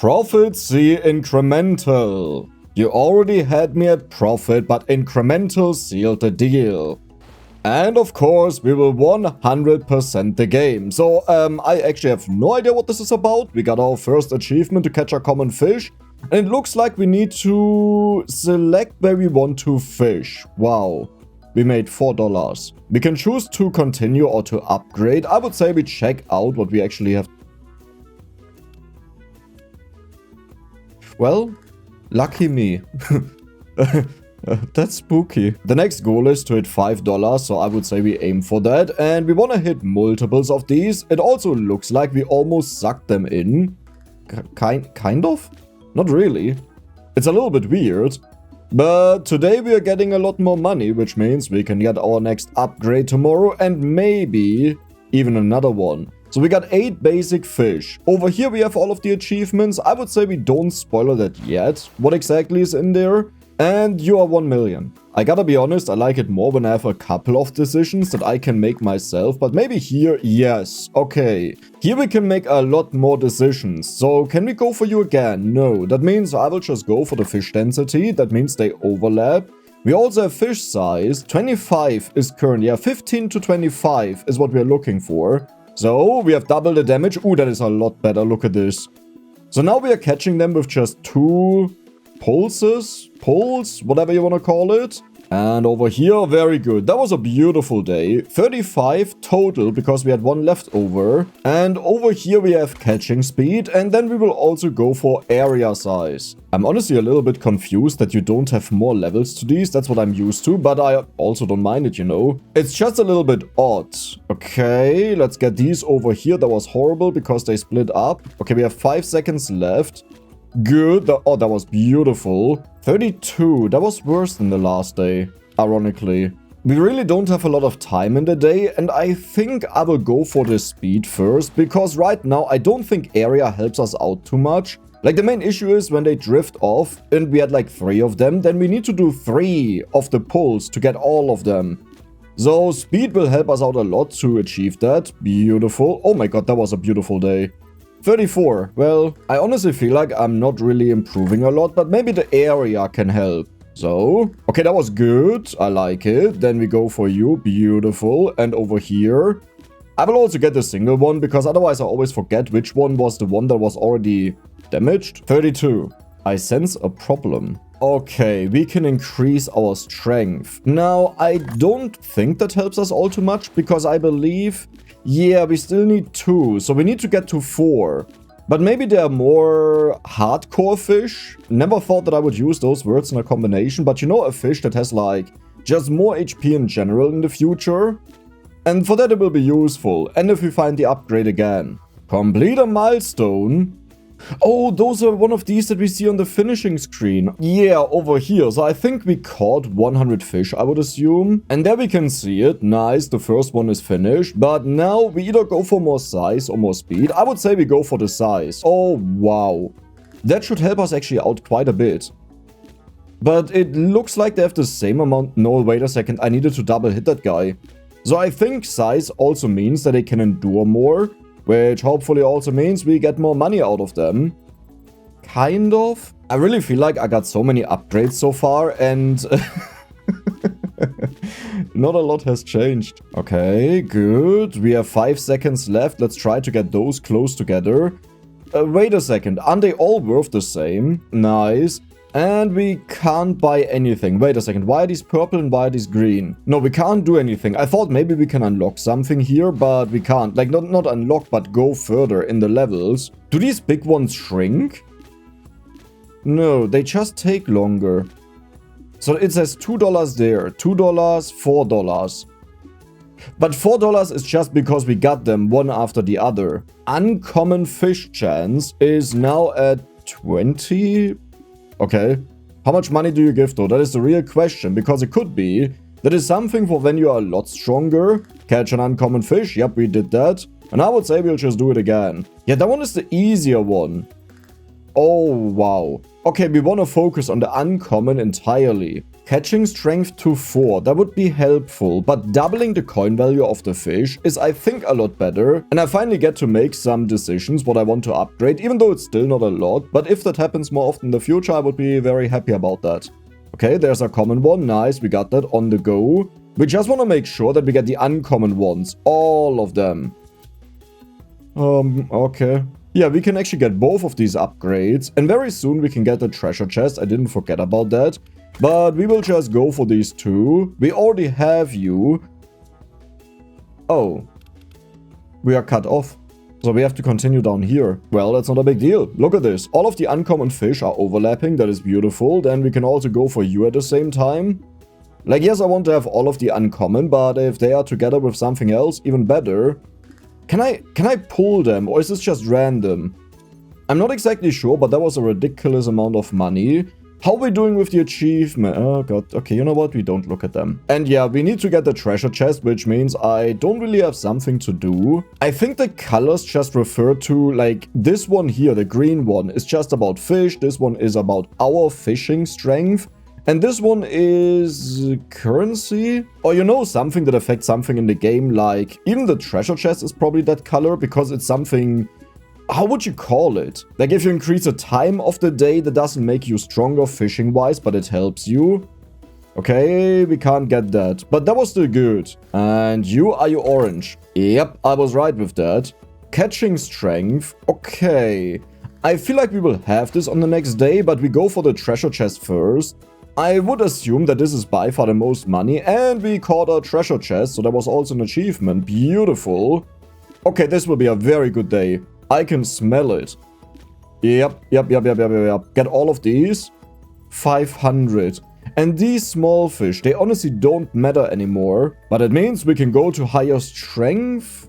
Profit Sea Incremental. You already had me at profit, but incremental sealed the deal. And of course, we will 100% the game. So, I actually have no idea what this is about. We got our first achievement to catch a common fish. And it looks like we need to select where we want to fish. Wow. We made $4. We can choose to continue or to upgrade. I would say we check out what we actually have. Well, lucky me. That's spooky. The next goal is to hit $5, so I would say we aim for that. And we want to hit multiples of these. It also looks like we almost sucked them in. Kind of? Not really. It's a little bit weird. But today we are getting a lot more money, which means we can get our next upgrade tomorrow and maybe even another one. So we got 8 basic fish. Over here we have all of the achievements. I would say we don't spoil that yet. What exactly is in there? And you are 1 million. I gotta be honest, I like it more when I have a couple of decisions that I can make myself. But maybe here, yes. Okay. Here we can make a lot more decisions. So can we go for you again? No. That means I will just go for the fish density. That means they overlap. We also have fish size. 25 is current. Yeah, 15 to 25 is what we are looking for. So we have double the damage. Ooh, that is a lot better. Look at this. So now we are catching them with just 2 pulls, whatever you want to call it. And over here, very good. That was a beautiful day. 35 total because we had 1 left over. And over here we have catching speed. And then we will also go for area size. I'm honestly a little bit confused that you don't have more levels to these. That's what I'm used to. But I also don't mind it, you know. It's just a little bit odd. Okay, let's get these over here. That was horrible because they split up. Okay, we have 5 seconds left. Good. Oh, that was beautiful. 32. That was worse than the last day, ironically. We really don't have a lot of time in the day, and I think I will go for the speed first, because right now I don't think area helps us out too much. Like, the main issue is when they drift off, and we had like 3 of them, then we need to do 3 of the pulls to get all of them. So speed will help us out a lot to achieve that. Beautiful. Oh my god, that was a beautiful day. 34. Well, I honestly feel like I'm not really improving a lot, but maybe the area can help. So, okay, that was good. I like it. Then we go for you. Beautiful. And over here, I will also get the single one because otherwise I always forget which one was the one that was already damaged. 32. I sense a problem. Okay, we can increase our strength. Now, I don't think that helps us all too much because I believe... yeah, we still need 2, so we need to get to 4. But maybe there are more hardcore fish. Never thought that I would use those words in a combination, but you know, a fish that has like just more HP in general in the future. And for that it will be useful. And if we find the upgrade again. Complete a milestone. Oh, those are one of these that we see on the finishing screen. Yeah, over here. So I think we caught 100 fish, I would assume. And there we can see it. Nice, the first one is finished. But now we either go for more size or more speed. I would say we go for the size. Oh, wow. That should help us actually out quite a bit. But it looks like they have the same amount. No, wait a second. I needed to double hit that guy. So I think size also means that they can endure more. Which hopefully also means we get more money out of them. Kind of. I really feel like I got so many upgrades so far and... not a lot has changed. Okay, good. We have 5 seconds left. Let's try to get those close together. Wait a second. Aren't they all worth the same? Nice. And we can't buy anything. Wait a second. Why are these purple and why are these green? No, we can't do anything. I thought maybe we can unlock something here, but we can't. Like, not unlock, but go further in the levels. Do these big ones shrink? No, they just take longer. So it says $2 there. $2, $4. But $4 is just because we got them one after the other. Uncommon fish chance is now at 20... Okay, how much money do you give though? That is the real question, because it could be that is something for when you are a lot stronger. Catch an uncommon fish, yep, we did that. And I would say we'll just do it again. Yeah, that one is the easier one. Oh, wow. Okay, we want to focus on the uncommon entirely. Catching strength to 4, that would be helpful, but doubling the coin value of the fish is, I think, a lot better. And I finally get to make some decisions what I want to upgrade, even though it's still not a lot. But if that happens more often in the future, I would be very happy about that. Okay, there's a common one. Nice, we got that on the go. We just want to make sure that we get the uncommon ones. All of them. Okay. Yeah, we can actually get both of these upgrades. And very soon we can get the treasure chest. I didn't forget about that. But we will just go for these two. We already have you. Oh. We are cut off. So we have to continue down here. Well, that's not a big deal. Look at this. All of the uncommon fish are overlapping. That is beautiful. Then we can also go for you at the same time. Like, yes, I want to have all of the uncommon, but if they are together with something else, even better. Can I pull them, or is this just random? I'm not exactly sure, but that was a ridiculous amount of money. How are we doing with the achievement? Oh god, okay, you know what? We don't look at them. And yeah, we need to get the treasure chest, which means I don't really have something to do. I think the colors just refer to, like, this one here, the green one, is just about fish. This one is about our fishing strength. And this one is currency? Or, you know, something that affects something in the game, like, even the treasure chest is probably that color because it's something... How would you call it? Like, if you increase the time of the day, that doesn't make you stronger fishing-wise, but it helps you. Okay, we can't get that. But that was still good. And are you orange? Yep, I was right with that. Catching strength. Okay. I feel like we will have this on the next day, but we go for the treasure chest first. I would assume that this is by far the most money, and we caught a treasure chest, so that was also an achievement. Beautiful. Okay, this will be a very good day. I can smell it. Yep. Get all of these. 500. And these small fish, they honestly don't matter anymore. But it means we can go to higher strength.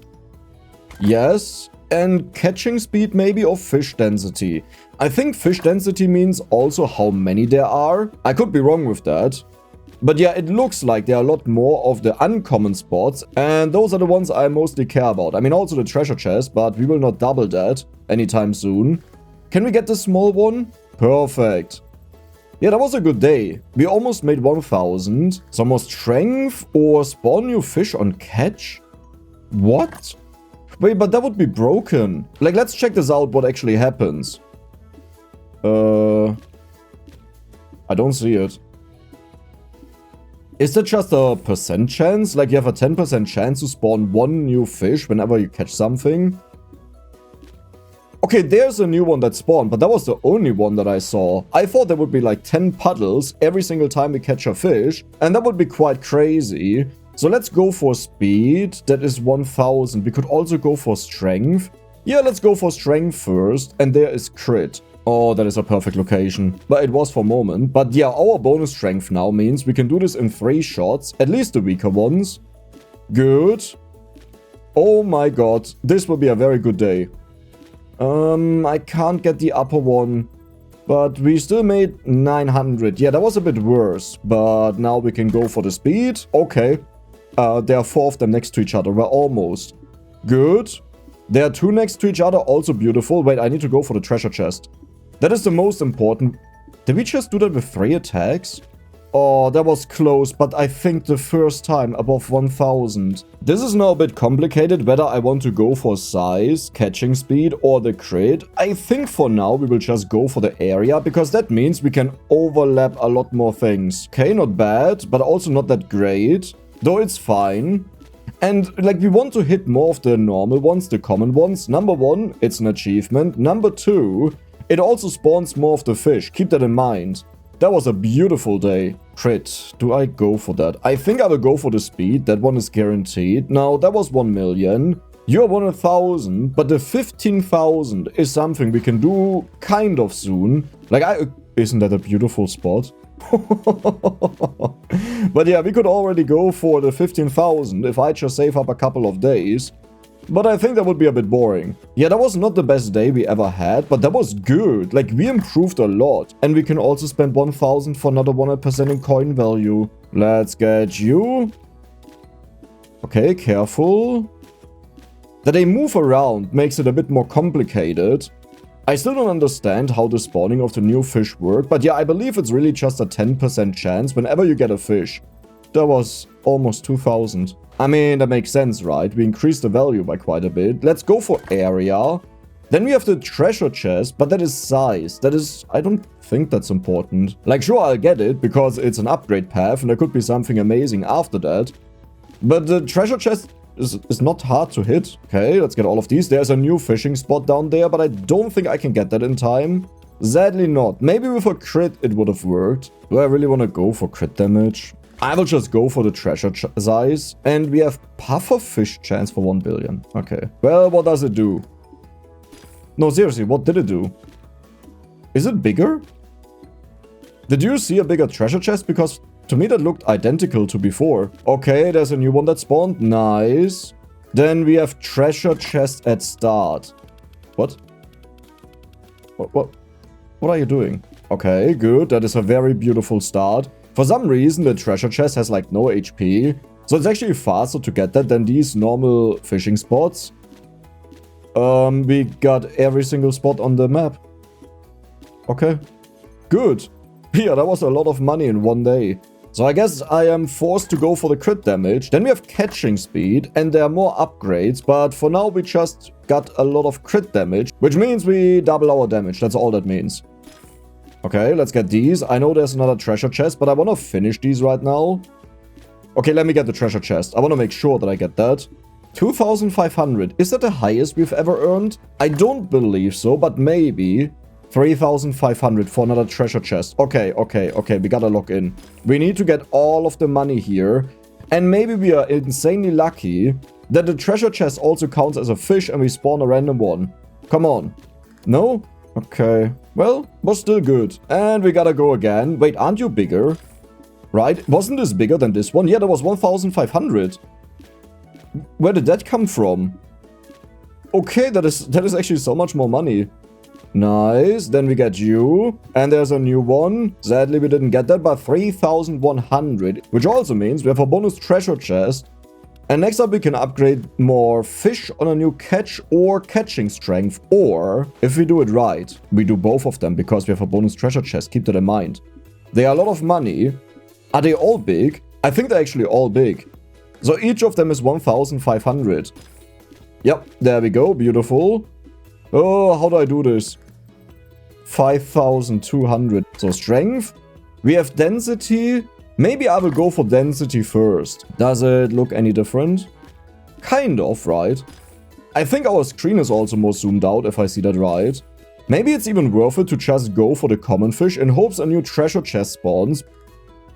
Yes. And catching speed maybe, or fish density. I think fish density means also how many there are. I could be wrong with that. But yeah, it looks like there are a lot more of the uncommon spots, and those are the ones I mostly care about. I mean, also the treasure chest, but we will not double that anytime soon. Can we get the small one? Perfect. Yeah, that was a good day. We almost made 1000. Some more strength or spawn new fish on catch? What? Wait, but that would be broken. Like, let's check this out, what actually happens. I don't see it. Is that just a percent chance? Like, you have a 10% chance to spawn one new fish whenever you catch something? Okay, there's a new one that spawned, but that was the only one that I saw. I thought there would be like 10 puddles every single time we catch a fish, and that would be quite crazy. So let's go for speed. That is 1000. We could also go for strength. Yeah, let's go for strength first. And there is crit. Oh, that is a perfect location. But it was for a moment. But yeah, our bonus strength now means we can do this in 3 shots. At least the weaker ones. Good. Oh my god. This will be a very good day. I can't get the upper one. But we still made 900. Yeah, that was a bit worse. But now we can go for the speed. Okay. There are 4 of them next to each other. We're almost. Good. There are 2 next to each other. Also beautiful. Wait, I need to go for the treasure chest. That is the most important. Did we just do that with 3 attacks? Oh, that was close. But I think the first time above 1000. This is now a bit complicated. Whether I want to go for size, catching speed, or the crit. I think for now we will just go for the area. Because that means we can overlap a lot more things. Okay, not bad. But also not that great. Though it's fine. And, like, we want to hit more of the normal ones, the common ones. Number 1, it's an achievement. Number 2, it also spawns more of the fish. Keep that in mind. That was a beautiful day. Crit. Do I go for that? I think I will go for the speed. That one is guaranteed. Now, that was 1 million. You are 1,000. But the 15,000 is something we can do kind of soon. Like, isn't that a beautiful spot? But yeah, we could already go for the 15,000 if I just save up a couple of days. But I think that would be a bit boring. Yeah, that was not the best day we ever had, but that was good. Like, we improved a lot. And we can also spend 1,000 for another 100% in coin value. Let's get you. Okay, careful. That they move around makes it a bit more complicated. I still don't understand how the spawning of the new fish work, but yeah, I believe it's really just a 10% chance whenever you get a fish. That was almost 2,000. I mean, that makes sense, right? We increased the value by quite a bit. Let's go for area. Then we have the treasure chest, but that is size. That is, I don't think that's important. Like, sure, I'll get it because it's an upgrade path and there could be something amazing after that. But the treasure chest is not hard to hit. Okay, let's get all of these. There's a new fishing spot down there, but I don't think I can get that in time. Sadly not. Maybe with a crit it would have worked. Do I really want to go for crit damage? I will just go for the treasure size. And we have pufferfish chance for 1 billion. Okay. Well, what does it do? No, seriously, what did it do? Is it bigger? Did you see a bigger treasure chest? Because to me that looked identical to before. Okay, there's a new one that spawned. Nice. Then we have treasure chest at start. What? What are you doing? Okay, good. That is a very beautiful start. For some reason, the treasure chest has like no HP. So it's actually faster to get that than these normal fishing spots. We got every single spot on the map. Okay. Good. Yeah, that was a lot of money in one day. So I guess I am forced to go for the crit damage. Then we have catching speed and there are more upgrades. But for now we just got a lot of crit damage, which means we double our damage. That's all that means. Okay, let's get these. I know there's another treasure chest, but I want to finish these right now. Okay, let me get the treasure chest. I want to make sure that I get that. 2,500. Is that the highest we've ever earned? I don't believe so, but maybe. 3,500 for another treasure chest. Okay. We gotta lock in. We need to get all of the money here. And maybe we are insanely lucky that the treasure chest also counts as a fish and we spawn a random one. Come on. No? Okay. Well, was still good. And we gotta go again. Wait, aren't you bigger? Right? Wasn't this bigger than this one? Yeah, that was 1,500. Where did that come from? Okay, that is actually so much more money. Nice. Then we get you. And there's a new one. Sadly, we didn't get that, but 3,100. Which also means we have a bonus treasure chest. And next up, we can upgrade more fish on a new catch or catching strength. Or, if we do it right, we do both of them because we have a bonus treasure chest. Keep that in mind. They are a lot of money. Are they all big? I think they're actually all big. So each of them is 1,500. Yep, there we go. Beautiful. Oh, how do I do this? 5,200. So strength. We have density. Maybe I will go for density first. Does it look any different? Kind of, right? I think our screen is also more zoomed out if I see that right. Maybe it's even worth it to just go for the common fish in hopes a new treasure chest spawns.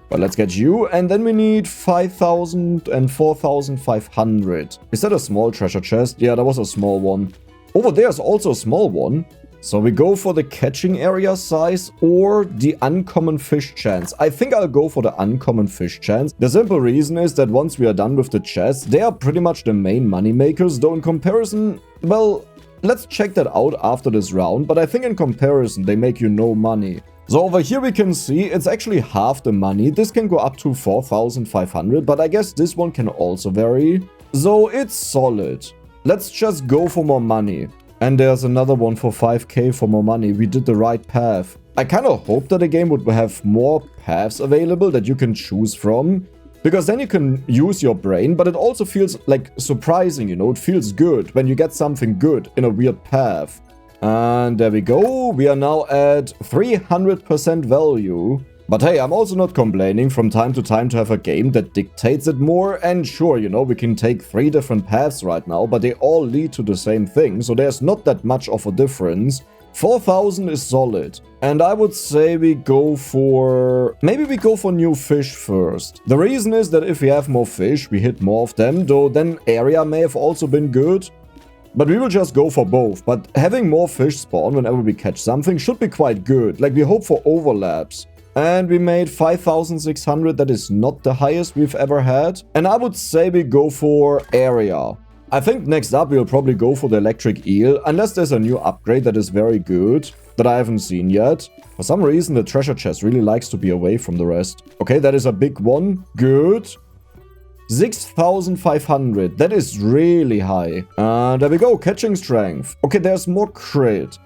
But let's get you, and then we need 5,000 and 4,500. Is that a small treasure chest? Yeah, that was a small one. Over there is also a small one. So we go for the catching area size or the uncommon fish chance. I think I'll go for the uncommon fish chance. The simple reason is that once we are done with the chests, they are pretty much the main money makers, though in comparison, well, let's check that out after this round, but I think in comparison they make you no money. So over here we can see it's actually half the money. This can go up to 4,500, but I guess this one can also vary. So it's solid. Let's just go for more money. And there's another one for 5k for more money. We did the right path. I kind of hope that the game would have more paths available that you can choose from. Because then you can use your brain, but it also feels like surprising, you know. It feels good when you get something good in a weird path. And there we go. We are now at 300% value. But hey, I'm also not complaining from time to time to have a game that dictates it more. And sure, you know, we can take 3 different paths right now, but they all lead to the same thing. So there's not that much of a difference. 4,000 is solid. And I would say we go for... maybe we go for new fish first. The reason is that if we have more fish, we hit more of them. Though then area may have also been good. But we will just go for both. But having more fish spawn whenever we catch something should be quite good. Like we hope for overlaps. And we made 5,600. That is not the highest we've ever had. And I would say we go for area. I think next up we'll probably go for the electric eel. Unless there's a new upgrade that is very good. That I haven't seen yet. For some reason the treasure chest really likes to be away from the rest. Okay, that is a big one. Good. 6,500. That is really high. And there we go. Catching strength. Okay, there's more crit.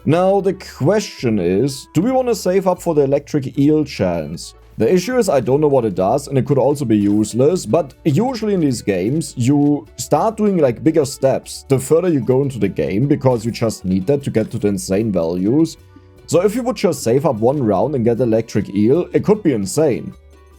Now, the question is, do we want to save up for the electric eel chance? The issue is I don't know what it does, and it could also be useless, but usually in these games, you start doing like bigger steps the further you go into the game, because you just need that to get to the insane values. So if you would just save up one round and get electric eel, it could be insane.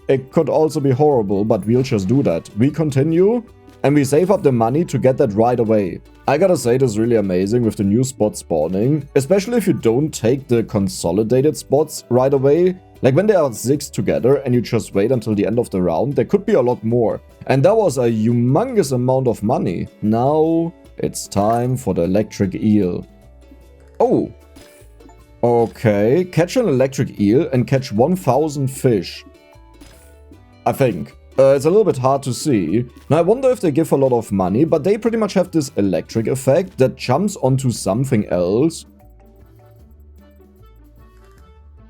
It could also be horrible, but we'll just do that. We continue, and we save up the money to get that right away. I gotta say, it is really amazing with the new spots spawning, especially if you don't take the consolidated spots right away. Like when there are 6 together and you just wait until the end of the round, there could be a lot more. And that was a humongous amount of money. Now it's time for the electric eel. Oh. Okay, catch an electric eel and catch 1000 fish. I think. It's a little bit hard to see. Now I wonder if they give a lot of money, but they pretty much have this electric effect that jumps onto something else.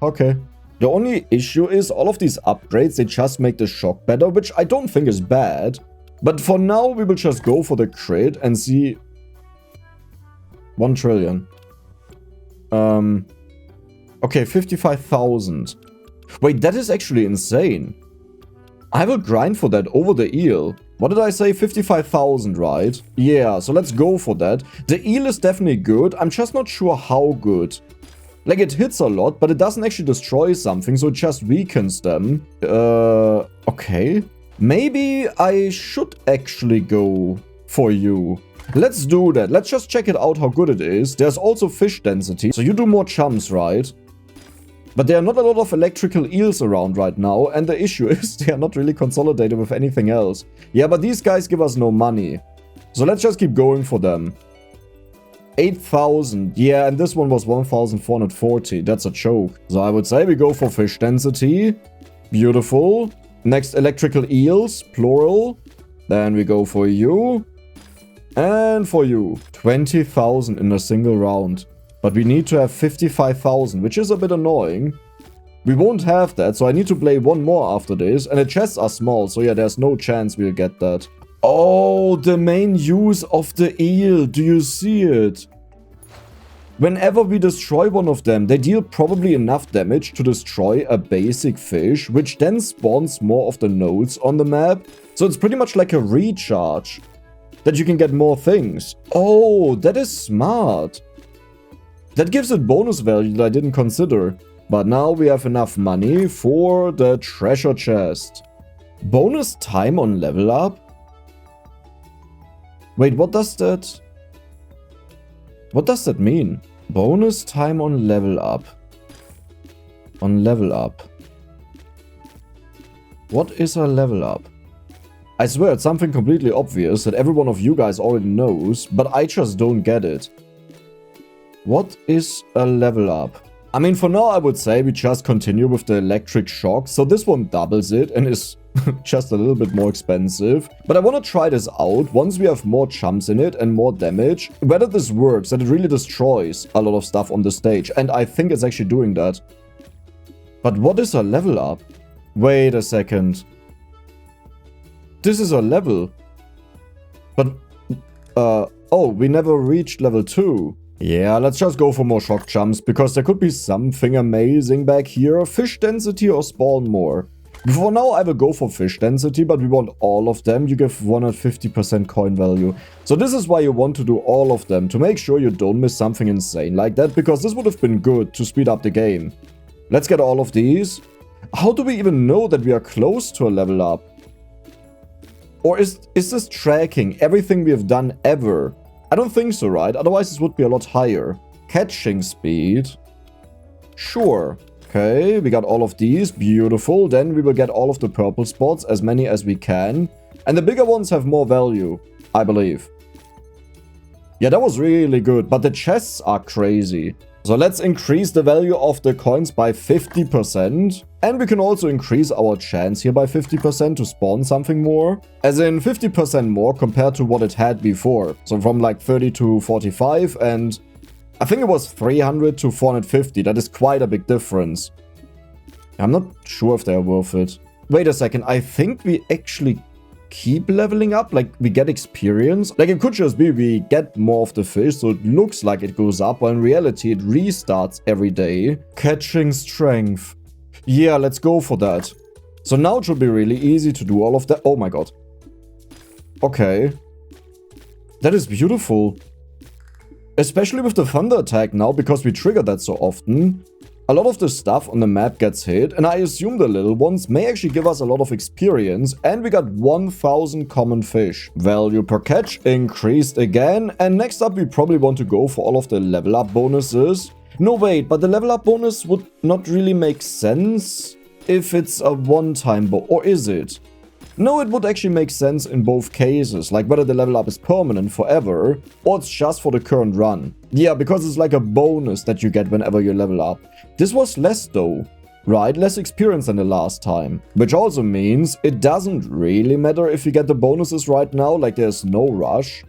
Okay. The only issue is all of these upgrades, they just make the shock better, which I don't think is bad. But for now, we will just go for the crit and see... 1 trillion. Okay, 55,000. Wait, that is actually insane. I will grind for that over the eel. What did I say? 55,000, right? Yeah, so let's go for that. The eel is definitely good. I'm just not sure how good. Like, it hits a lot, but it doesn't actually destroy something, so it just weakens them. Okay. Maybe I should actually go for you. Let's do that. Let's just check it out how good it is. There's also fish density, so you do more chumps, right? But there are not a lot of electrical eels around right now, and the issue is they are not really consolidated with anything else. Yeah, but these guys give us no money. So let's just keep going for them. 8,000. Yeah, and this one was 1,440. That's a choke. So I would say we go for fish density. Beautiful. Next, electrical eels, plural. Then we go for you. And for you. 20,000 in a single round. But we need to have 55,000, which is a bit annoying. We won't have that, so I need to play one more after this. And the chests are small, so yeah, there's no chance we'll get that. Oh, the main use of the eel. Do you see it? Whenever we destroy one of them, they deal probably enough damage to destroy a basic fish, which then spawns more of the nodes on the map. So it's pretty much like a recharge, that you can get more things. Oh, that is smart. That gives it bonus value that I didn't consider. But now we have enough money for the treasure chest. Bonus time on level up? Wait, what does that... What does that mean? Bonus time on level up. On level up. What is a level up? I swear it's something completely obvious that every one of you guys already knows, but I just don't get it. What is a level up? I mean, for now I would say we just continue with the electric shock, so this one doubles it and is just a little bit more expensive. But I want to try this out once we have more chumps in it and more damage, whether this works, that it really destroys a lot of stuff on the stage, and I think it's actually doing that. But what is a level up? Wait a second. This is a level. But, oh, we never reached level 2. Yeah, let's just go for more shock jumps, because there could be something amazing back here. Fish density or spawn more. For now, I will go for fish density, but we want all of them. You give 150% coin value. So this is why you want to do all of them, to make sure you don't miss something insane like that, because this would have been good to speed up the game. Let's get all of these. How do we even know that we are close to a level up? Or is this tracking everything we have done ever? I don't think so, right? Otherwise this would be a lot higher. Catching speed. Sure. Okay, we got all of these. Beautiful. Then we will get all of the purple spots, as many as we can. And the bigger ones have more value, I believe. Yeah, that was really good. But the chests are crazy. So let's increase the value of the coins by 50%. And we can also increase our chance here by 50% to spawn something more. As in 50% more compared to what it had before. So from like 30 to 45, and I think it was 300 to 450. That is quite a big difference. I'm not sure if they're worth it. Wait a second, I think we actually keep leveling up? Like, we get experience? Like, it could just be we get more of the fish, so it looks like it goes up, but in reality, it restarts every day. Catching strength. Yeah, let's go for that. So now it should be really easy to do all of that. Oh my god. Okay. That is beautiful. Especially with the thunder attack now, because we trigger that so often. A lot of the stuff on the map gets hit, and I assume the little ones may actually give us a lot of experience, and we got 1000 common fish. Value per catch increased again, and next up we probably want to go for all of the level up bonuses. No wait, but the level up bonus would not really make sense if it's a one-time or is it? No, it would actually make sense in both cases, like whether the level up is permanent forever, or it's just for the current run. Yeah, because it's like a bonus that you get whenever you level up. This was less though, right? Less experience than the last time. Which also means it doesn't really matter if you get the bonuses right now, like there's no rush.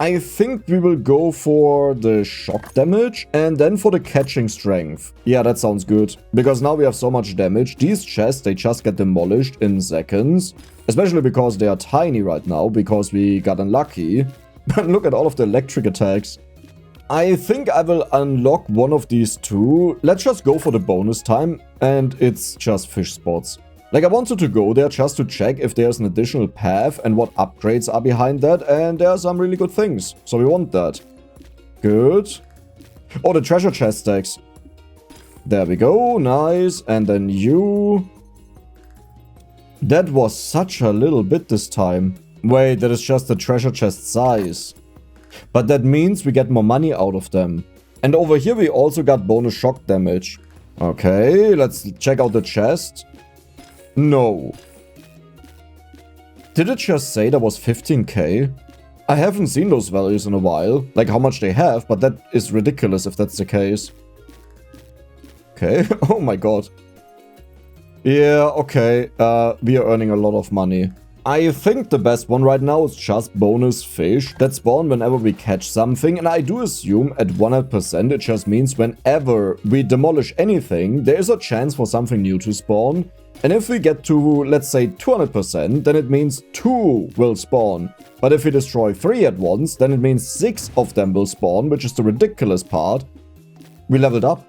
I think we will go for the shock damage and then for the catching strength. Yeah, that sounds good. Because now we have so much damage, these chests, they just get demolished in seconds. Especially because they are tiny right now, because we got unlucky. But look at all of the electric attacks. I think I will unlock one of these two. Let's just go for the bonus time, and it's just fish spots. Like, I wanted to go there just to check if there's an additional path and what upgrades are behind that, and there are some really good things. So we want that. Good. Oh, the treasure chest stacks. There we go, nice. And then you... That was such a little bit this time. Wait, that is just the treasure chest size. But that means we get more money out of them. And over here we also got bonus shock damage. Okay, let's check out the chest. No. Did it just say that was 15k? I haven't seen those values in a while. Like how much they have, but that is ridiculous if that's the case. Okay, oh my god. Yeah, okay, we are earning a lot of money. I think the best one right now is just bonus fish that spawn whenever we catch something, and I do assume at 100% it just means whenever we demolish anything, there is a chance for something new to spawn. And if we get to, let's say, 200%, then it means 2 will spawn. But if we destroy 3 at once, then it means 6 of them will spawn, which is the ridiculous part. We leveled up.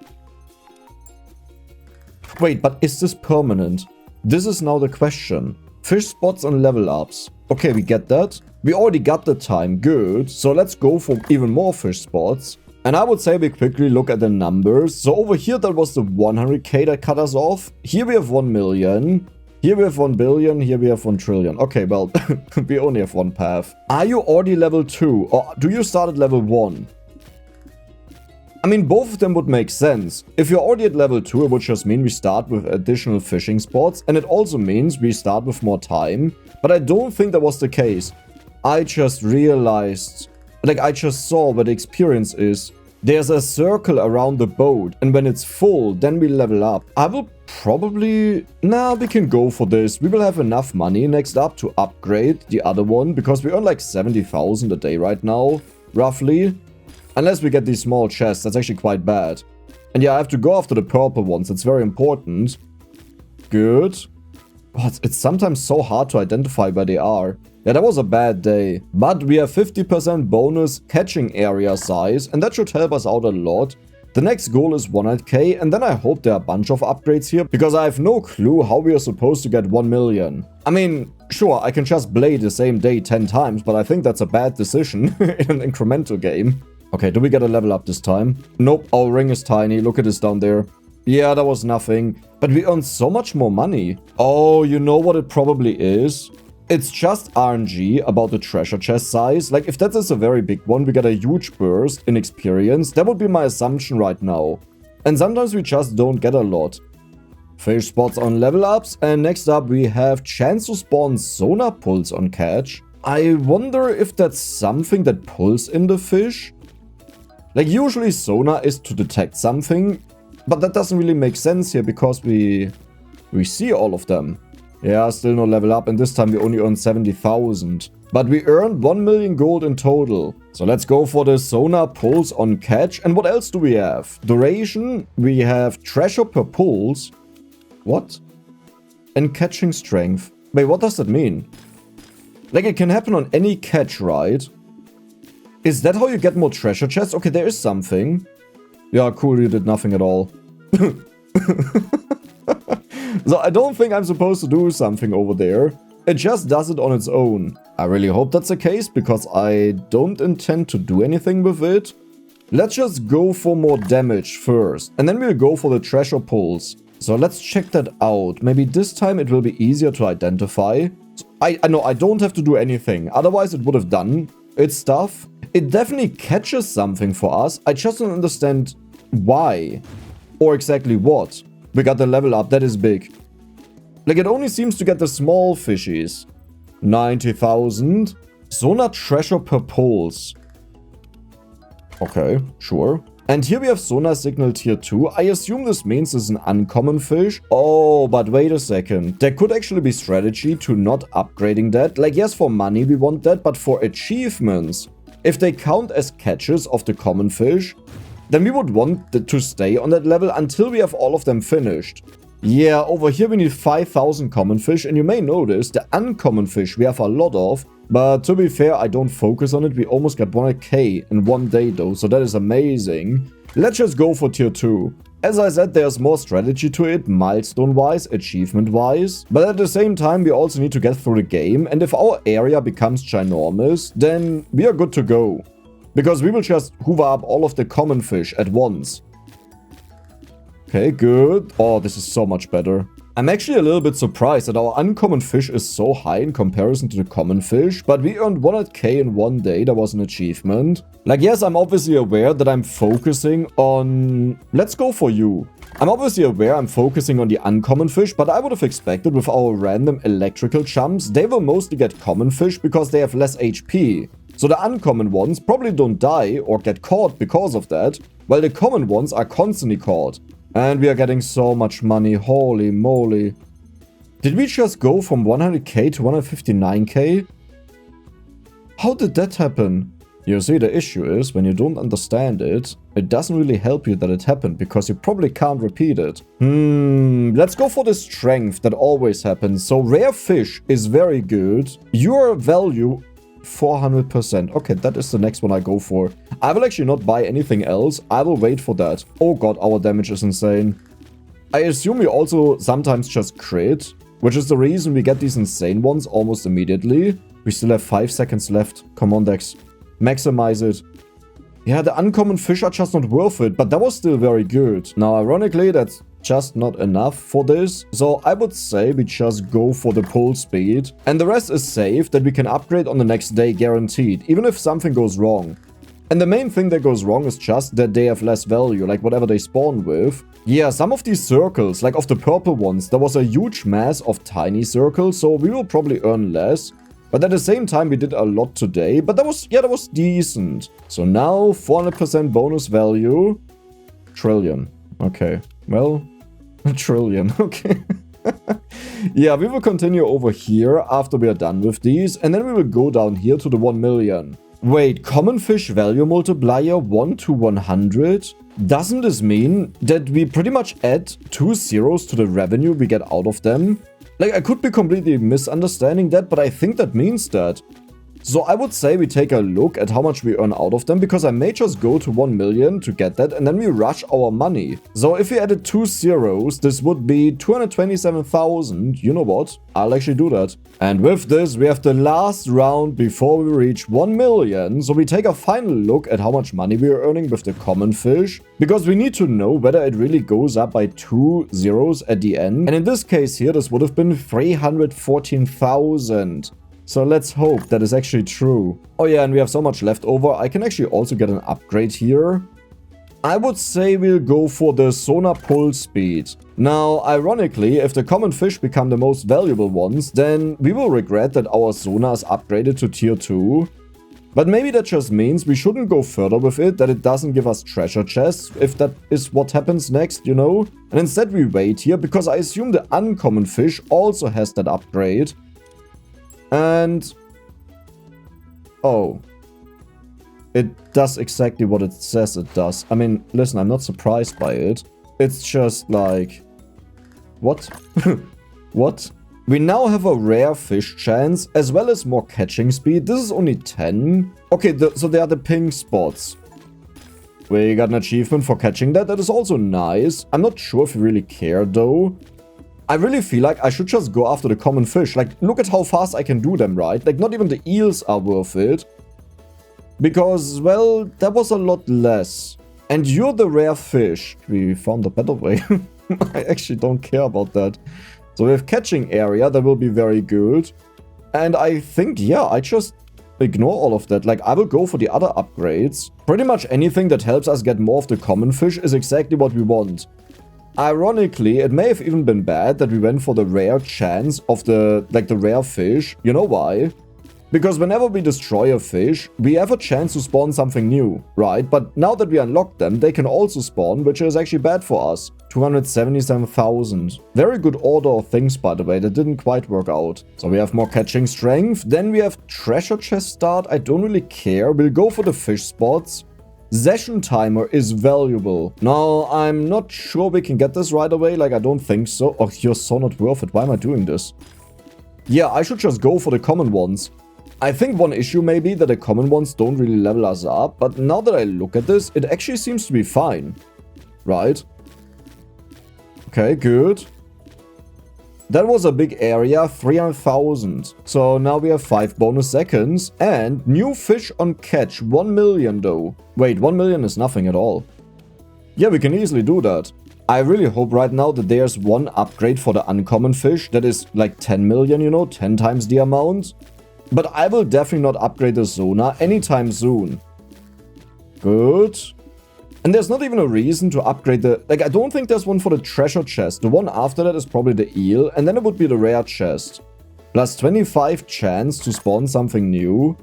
Wait, but is this permanent? This is now the question. Fish spots and level ups. Okay, we get that. We already got the time, good. So let's go for even more fish spots. And I would say we quickly look at the numbers. So over here, that was the 100k that cut us off. Here we have 1 million. Here we have 1 billion. Here we have 1 trillion. Okay, well, we only have one path. Are you already level 2? Or do you start at level 1? I mean, both of them would make sense. If you're already at level 2, it would just mean we start with additional fishing spots. And it also means we start with more time. But I don't think that was the case. I just realized... Like, I just saw where the experience is. There's a circle around the boat, and when it's full, then we level up. I will probably... Nah, we can go for this. We will have enough money next up to upgrade the other one, because we earn like 70,000 a day right now, roughly. Unless we get these small chests, that's actually quite bad. And yeah, I have to go after the purple ones, it's very important. Good. Oh, it's sometimes so hard to identify where they are. Yeah, that was a bad day. But we have 50% bonus catching area size, and that should help us out a lot. The next goal is 100k, and then I hope there are a bunch of upgrades here, because I have no clue how we are supposed to get 1 million. I mean, sure, I can just play the same day 10 times, but I think that's a bad decision in an incremental game. Okay, do we get a level up this time? Nope, our ring is tiny. Look at this down there. Yeah, that was nothing. But we earned so much more money. Oh, you know what it probably is? It's just RNG about the treasure chest size. Like, if that is a very big one, we get a huge burst in experience. That would be my assumption right now. And sometimes we just don't get a lot. Fish spots on level ups. And next up, we have chance to spawn sonar pulls on catch. I wonder if that's something that pulls in the fish. Like, usually sonar is to detect something. But that doesn't really make sense here because we see all of them. Yeah, still no level up, and this time we only earned 70,000. But we earned 1 million gold in total. So let's go for the sonar pulse on catch. And what else do we have? Duration, we have treasure per pulse. What? And catching strength. Wait, what does that mean? Like, it can happen on any catch, right? Is that how you get more treasure chests? Okay, there is something. Yeah, cool, you did nothing at all. So I don't think I'm supposed to do something over there. It just does it on its own. I really hope that's the case, because I don't intend to do anything with it. Let's just go for more damage first, and then we'll go for the treasure pulls. So let's check that out. Maybe this time it will be easier to identify. So I know I don't have to do anything, otherwise it would have done its stuff. It definitely catches something for us. I just don't understand why or exactly what. We got the level up, that is big. Like, it only seems to get the small fishies. 90,000. Sonar treasure per pulse. Okay, sure. And here we have sonar signal tier 2. I assume this means it's an uncommon fish. Oh, but wait a second. There could actually be strategy to not upgrading that. Like, yes, for money we want that, but for achievements, if they count as catches of the common fish, then we would want to stay on that level until we have all of them finished. Yeah, over here we need 5,000 common fish, and you may notice the uncommon fish we have a lot of, but to be fair, I don't focus on it. We almost got 100k in one day though, so that is amazing. Let's just go for tier 2. As I said, there's more strategy to it, milestone-wise, achievement-wise, but at the same time we also need to get through the game, and if our area becomes ginormous, then we are good to go. Because we will just hoover up all of the common fish at once. Okay, good. Oh, this is so much better. I'm actually a little bit surprised that our uncommon fish is so high in comparison to the common fish, but we earned 100k in one day. That was an achievement. Like, yes, I'm obviously aware that I'm focusing on... Let's go for you. I'm obviously aware I'm focusing on the uncommon fish, but I would have expected with our random electrical chumps, they will mostly get common fish because they have less HP. So the uncommon ones probably don't die or get caught because of that, while the common ones are constantly caught. And we are getting so much money, holy moly. Did we just go from 100k to 159k? How did that happen? You see, the issue is, when you don't understand it, it doesn't really help you that it happened, because you probably can't repeat it. Let's go for the strength that always happens. So rare fish is very good. Your value... 400%. Okay, that is the next one I go for. I will actually not buy anything else. I will wait for that. Oh god, our damage is insane. I assume we also sometimes just crit, which is the reason we get these insane ones almost immediately. We still have 5 seconds left. Come on, Dex. Maximize it. Yeah, the uncommon fish are just not worth it, but that was still very good. Now, ironically, that's just not enough for this, so I would say we just go for the pull speed, and the rest is safe that we can upgrade on the next day guaranteed, even if something goes wrong. And the main thing that goes wrong is just that they have less value, like whatever they spawn with. Yeah, some of these circles, like of the purple ones, there was a huge mass of tiny circles, so we will probably earn less. But at the same time, we did a lot today, but that was decent. So now, 400% bonus value. Trillion. Okay, well... A trillion, okay. Yeah, we will continue over here after we are done with these, and then we will go down here to the 1 million. Wait, common fish value multiplier 1 to 100? Doesn't this mean that we pretty much add 2 zeros to the revenue we get out of them? Like, I could be completely misunderstanding that, but I think that means that. So I would say we take a look at how much we earn out of them, because I may just go to 1 million to get that, and then we rush our money. So if we added 2 zeros, this would be 227,000. You know what? I'll actually do that. And with this, we have the last round before we reach 1 million. So we take a final look at how much money we are earning with the common fish, because we need to know whether it really goes up by 2 zeros at the end. And in this case here, this would have been 314,000. So let's hope that is actually true. Oh yeah, and we have so much left over. I can actually also get an upgrade here. I would say we'll go for the sonar pull speed. Now, ironically, if the common fish become the most valuable ones, then we will regret that our sonar is upgraded to tier 2. But maybe that just means we shouldn't go further with it, that it doesn't give us treasure chests, if that is what happens next, you know? And instead we wait here, because I assume the uncommon fish also has that upgrade. And... oh. It does exactly what it says it does. I mean, listen, I'm not surprised by it. It's just like... what? What? We now have a rare fish chance, as well as more catching speed. This is only 10. Okay, so they are the pink spots. We got an achievement for catching that. That is also nice. I'm not sure if we really care, though. I really feel like I should just go after the common fish. Like, look at how fast I can do them, right? Like, not even the eels are worth it. Because, well, that was a lot less. And you're the rare fish. We found a better way. I actually don't care about that. So we have catching area. That will be very good. And I think, yeah, I just ignore all of that. Like, I will go for the other upgrades. Pretty much anything that helps us get more of the common fish is exactly what we want. Ironically, it may have even been bad that we went for the rare chance of the rare fish. You know why? Because whenever we destroy a fish, we have a chance to spawn something new, right? But now that we unlock them, they can also spawn, which is actually bad for us. 277,000. Very good order of things, by the way. That didn't quite work out. So we have more catching strength. Then we have treasure chest start. I don't really care. We'll go for the fish spots. Session timer is valuable. Now, I'm not sure we can get this right away. Like, I don't think so. Oh, you're so not worth it. Why am I doing this? Yeah, I should just go for the common ones. I think one issue may be that the common ones don't really level us up. But now that I look at this, it actually seems to be fine. Right? Okay, good. That was a big area, 300,000. So now we have 5 bonus seconds. And new fish on catch, 1 million though. Wait, 1 million is nothing at all. Yeah, we can easily do that. I really hope right now that there's one upgrade for the uncommon fish. That is like 10 million, you know, 10 times the amount. But I will definitely not upgrade the Sonar anytime soon. Good. And there's not even a reason to upgrade the... Like, I don't think there's one for the treasure chest. The one after that is probably the eel. And then it would be the rare chest. Plus 25 chance to spawn something new.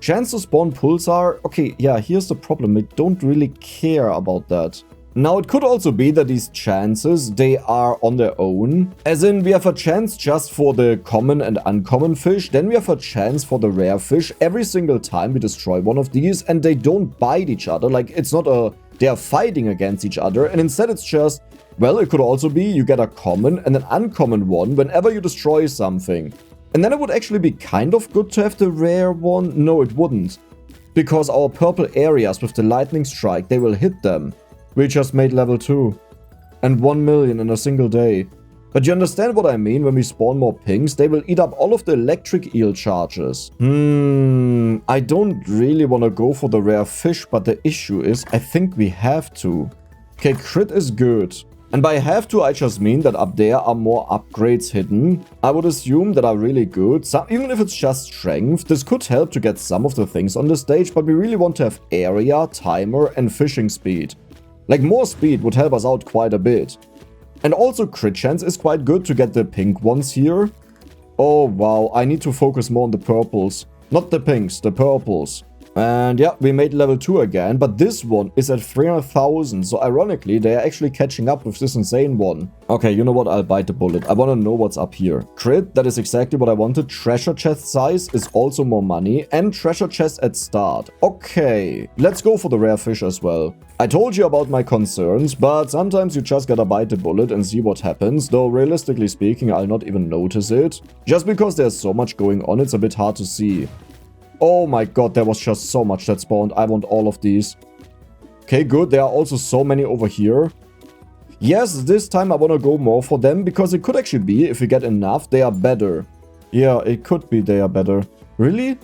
Chance to spawn pulsar. Okay, yeah, here's the problem. We don't really care about that. Now, it could also be that these chances, they are on their own. As in, we have a chance just for the common and uncommon fish. Then we have a chance for the rare fish every single time we destroy one of these. And they don't bite each other. Like, it's not a... They are fighting against each other, and instead it's just, well, it could also be you get a common and an uncommon one whenever you destroy something. And then it would actually be kind of good to have the rare one. No, it wouldn't. Because our purple areas with the lightning strike, they will hit them. We just made level 2. And 1 million in a single day. But you understand what I mean? When we spawn more pinks, they will eat up all of the electric eel charges. I don't really want to go for the rare fish, but the issue is, I think we have to. Okay, crit is good. And by have to, I just mean that up there are more upgrades hidden. I would assume that are really good. Even if it's just strength, this could help to get some of the things on the stage, but we really want to have area, timer, and fishing speed. Like, more speed would help us out quite a bit. And also crit chance is quite good to get the pink ones here. Oh wow, I need to focus more on the purples. Not the pinks, the purples. And yeah, we made level 2 again, but this one is at 300,000. So ironically, they are actually catching up with this insane one. Okay, you know what? I'll bite the bullet. I want to know what's up here. Crit, that is exactly what I wanted. Treasure chest size is also more money. And treasure chest at start. Okay, let's go for the rare fish as well. I told you about my concerns, but sometimes you just gotta bite the bullet and see what happens. Though realistically speaking, I'll not even notice it. Just because there's so much going on, it's a bit hard to see. Oh my god, there was just so much that spawned. I want all of these. Okay, good. There are also so many over here. Yes, this time I want to go more for them, because it could actually be, if we get enough, they are better. Yeah, it could be they are better. Really?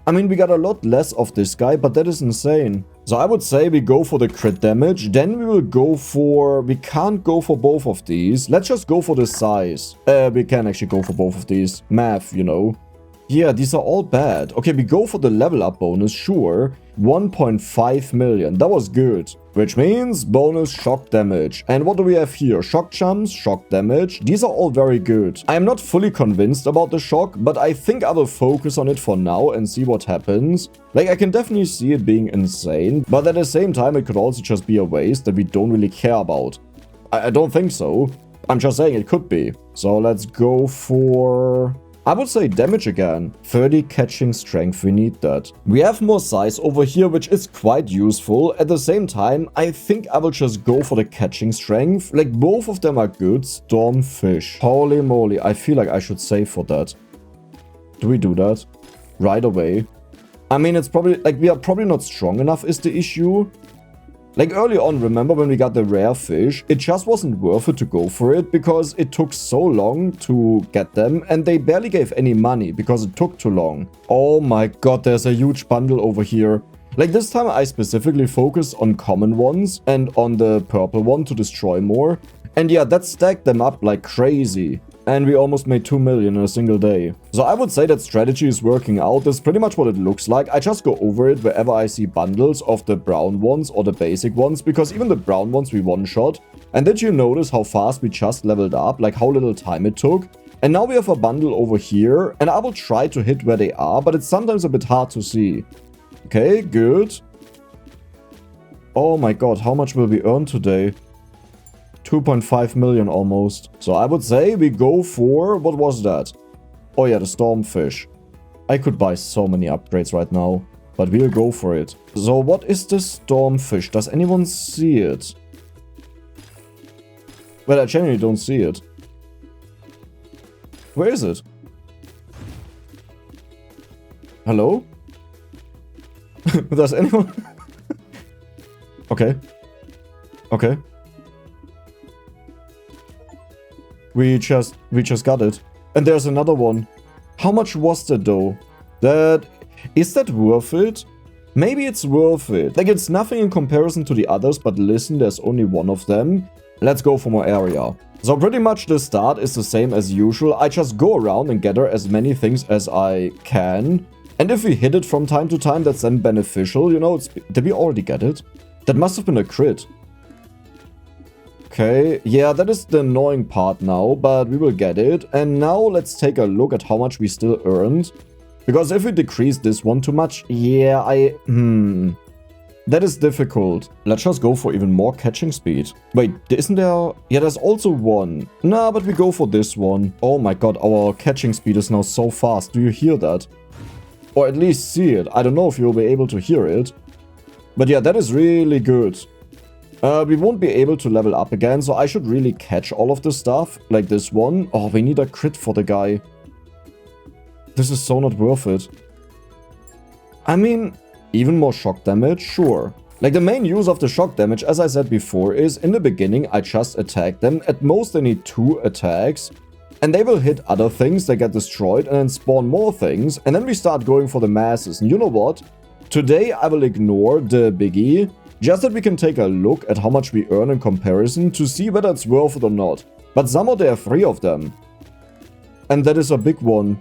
I mean, we got a lot less of this guy, but that is insane. So I would say we go for the crit damage. Then we will go for... We can't go for both of these. Let's just go for the size. We can actually go for both of these. Math, you know. Yeah, these are all bad. Okay, we go for the level up bonus, sure. 1.5 million. That was good. Which means bonus shock damage. And what do we have here? Shock jumps, shock damage. These are all very good. I am not fully convinced about the shock, but I think I will focus on it for now and see what happens. Like, I can definitely see it being insane, but at the same time, it could also just be a waste that we don't really care about. I don't think so. I'm just saying it could be. So let's go for... I would say damage again. 30 catching strength, we need that. We have more size over here, which is quite useful. At the same time, I think I will just go for the catching strength. Like, both of them are good. Stormfish. Holy moly, I feel like I should save for that. Do we do that? Right away. I mean, it's probably, like, we are probably not strong enough is the issue. Like, early on, remember when we got the rare fish? It just wasn't worth it to go for it because it took so long to get them and they barely gave any money because it took too long. Oh my god, there's a huge bundle over here. Like, this time I specifically focused on common ones and on the purple one to destroy more. And yeah, that stacked them up like crazy. And we almost made 2 million in a single day. So I would say that strategy is working out. That's pretty much what it looks like. I just go over it wherever I see bundles of the brown ones or the basic ones. Because even the brown ones we one-shot. And did you notice how fast we just leveled up? Like how little time it took? And now we have a bundle over here. And I will try to hit where they are. But it's sometimes a bit hard to see. Okay, good. Oh my god, how much will we earn today? 2.5 million almost. So I would say we go for... What was that? Oh yeah, the stormfish. I could buy so many upgrades right now. But we'll go for it. So what is the stormfish? Does anyone see it? Well, I genuinely don't see it. Where is it? Hello? Does anyone... Okay. Okay. We just got it. And there's another one. How much was that though? Is that worth it? Maybe it's worth it. Like, it's nothing in comparison to the others, but listen, there's only one of them. Let's go for more area. So pretty much the start is the same as usual. I just go around and gather as many things as I can. And if we hit it from time to time, that's then beneficial. You know, did we already get it? That must have been a crit. Okay, yeah, that is the annoying part now, but we will get it. And now let's take a look at how much we still earned. Because if we decrease this one too much, yeah, that is difficult. Let's just go for even more catching speed. Wait, isn't there... Yeah, there's also one. Nah, but we go for this one. Oh my god, our catching speed is now so fast. Do you hear that? Or at least see it. I don't know if you'll be able to hear it. But yeah, that is really good. We won't be able to level up again, so I should really catch all of this stuff. Like this one. Oh, we need a crit for the guy. This is so not worth it. I mean, even more shock damage? Sure. Like, the main use of the shock damage, as I said before, is in the beginning, I just attack them. At most, they need 2 attacks. And they will hit other things, they get destroyed, and then spawn more things. And then we start going for the masses. And you know what? Today, I will ignore the biggie. Just that we can take a look at how much we earn in comparison to see whether it's worth it or not. But somehow there are 3 of them. And that is a big one.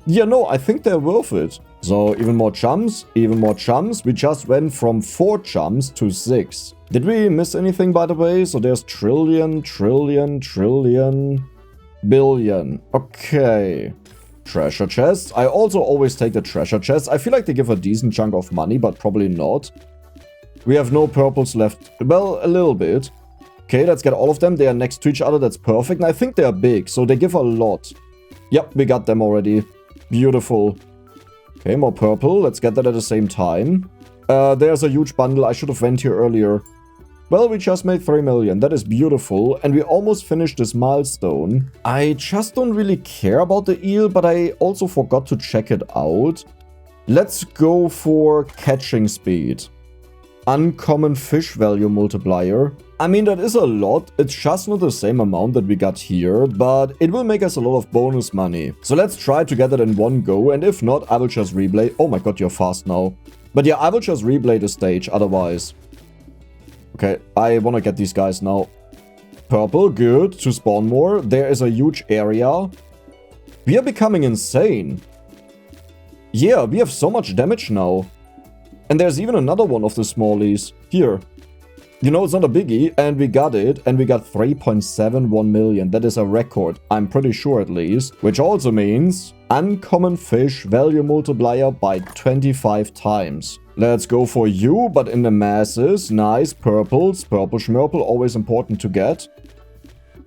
Yeah, no, I think they're worth it. So, even more jumps, even more jumps. We just went from 4 jumps to 6. Did we miss anything, by the way? So there's trillion, billion. Okay. Treasure chests. I also always take the treasure chests. I feel like they give a decent chunk of money, but probably not. We have no purples left. Well, a little bit. Okay, let's get all of them. They are next to each other. That's perfect. And I think they are big, so they give a lot. Yep, we got them already. Beautiful. Okay, more purple. Let's get that at the same time. There's a huge bundle. I should have went here earlier. Well, we just made 3 million. That is beautiful. And we almost finished this milestone. I just don't really care about the eel, but I also forgot to check it out. Let's go for catching speed. Uncommon fish value multiplier. I mean, that is a lot. It's just not the same amount that we got here, but it will make us a lot of bonus money. So let's try to get it in one go, and if not, I will just replay. Oh my god, you're fast now. But yeah, I will just replay the stage otherwise. Okay, I want to get these guys now. Purple, good. To spawn more. There is a huge area. We are becoming insane. Yeah, we have so much damage now. And there's even another one of the smallies. Here. You know, it's not a biggie, and we got it, and we got 3.71 million. That is a record, I'm pretty sure at least. Which also means uncommon fish value multiplier by 25 times. Let's go for you, but in the masses. Nice, purples. Purple schmurple, always important to get.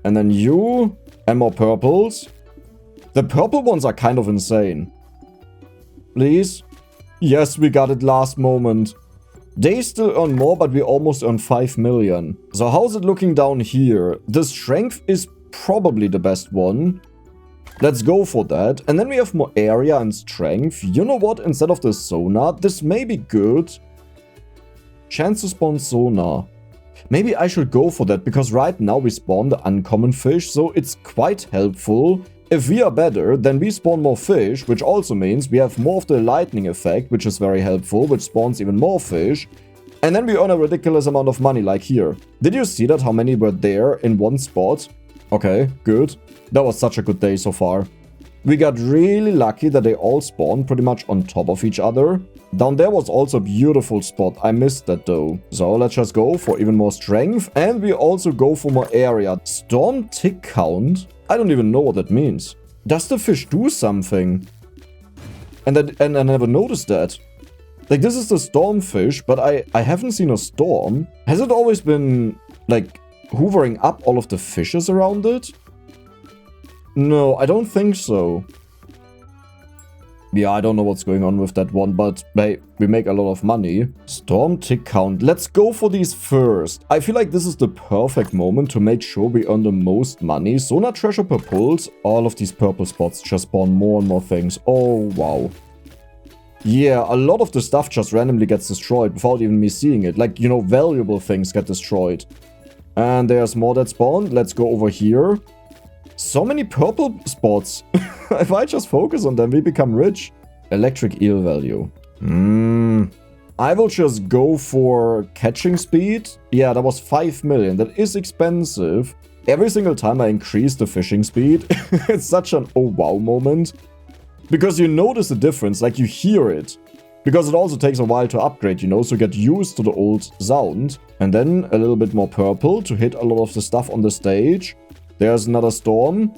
And then you, and more purples. The purple ones are kind of insane. Please? Yes, we got it last moment. They still earn more, but we almost earn 5 million. So how's it looking down here? The strength is probably the best one. Let's go for that. And then we have more area and strength. You know what? Instead of the sonar, this may be good. Chance to spawn sonar. Maybe I should go for that, because right now we spawn the uncommon fish, so it's quite helpful. If we are better, then we spawn more fish, which also means we have more of the lightning effect, which is very helpful, which spawns even more fish. And then we earn a ridiculous amount of money, like here. Did you see that, how many were there in one spot? Okay, good. That was such a good day so far. We got really lucky that they all spawned pretty much on top of each other. Down there was also a beautiful spot. I missed that though. So let's just go for even more strength. And we also go for more area. Storm tick count? I don't even know what that means. Does the fish do something? And I never noticed that. Like, this is the storm fish, but I haven't seen a storm. Has it always been, like, hoovering up all of the fishes around it? No, I don't think so. Yeah, I don't know what's going on with that one, but hey, we make a lot of money. Storm tick count. Let's go for these first. I feel like this is the perfect moment to make sure we earn the most money. Sonar treasure per pulse. All of these purple spots just spawn more and more things. Oh, wow. Yeah, a lot of the stuff just randomly gets destroyed without even me seeing it. Like, you know, valuable things get destroyed. And there's more that spawned. Let's go over here. So many purple spots. If I just focus on them, we become rich. Electric eel value. I will just go for catching speed. Yeah, that was 5 million. That is expensive. Every single time I increase the fishing speed, it's such an oh wow moment. Because you notice the difference, like you hear it. Because it also takes a while to upgrade, you know, so get used to the old sound. And then a little bit more purple to hit a lot of the stuff on the stage. There's another storm.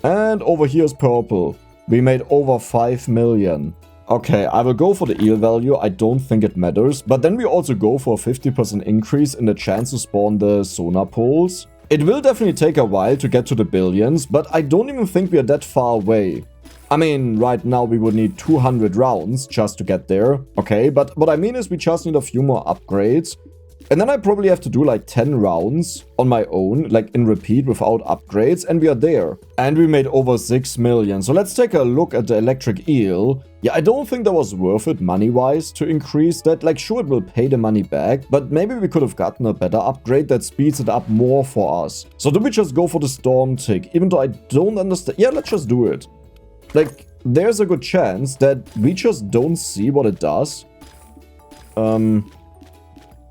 And over here is purple. We made over 5 million. Okay, I will go for the eel value. I don't think it matters. But then we also go for a 50% increase in the chance to spawn the sonar poles. It will definitely take a while to get to the billions, but I don't even think we are that far away. I mean, right now we would need 200 rounds just to get there. Okay, but what I mean is we just need a few more upgrades. And then I probably have to do like 10 rounds on my own, like in repeat without upgrades, and we are there. And we made over 6 million. So let's take a look at the electric eel. Yeah, I don't think that was worth it money-wise to increase that. Like, sure, it will pay the money back, but maybe we could have gotten a better upgrade that speeds it up more for us. So do we just go for the storm tick? Even though I don't understand. Yeah, let's just do it. Like, there's a good chance that we just don't see what it does.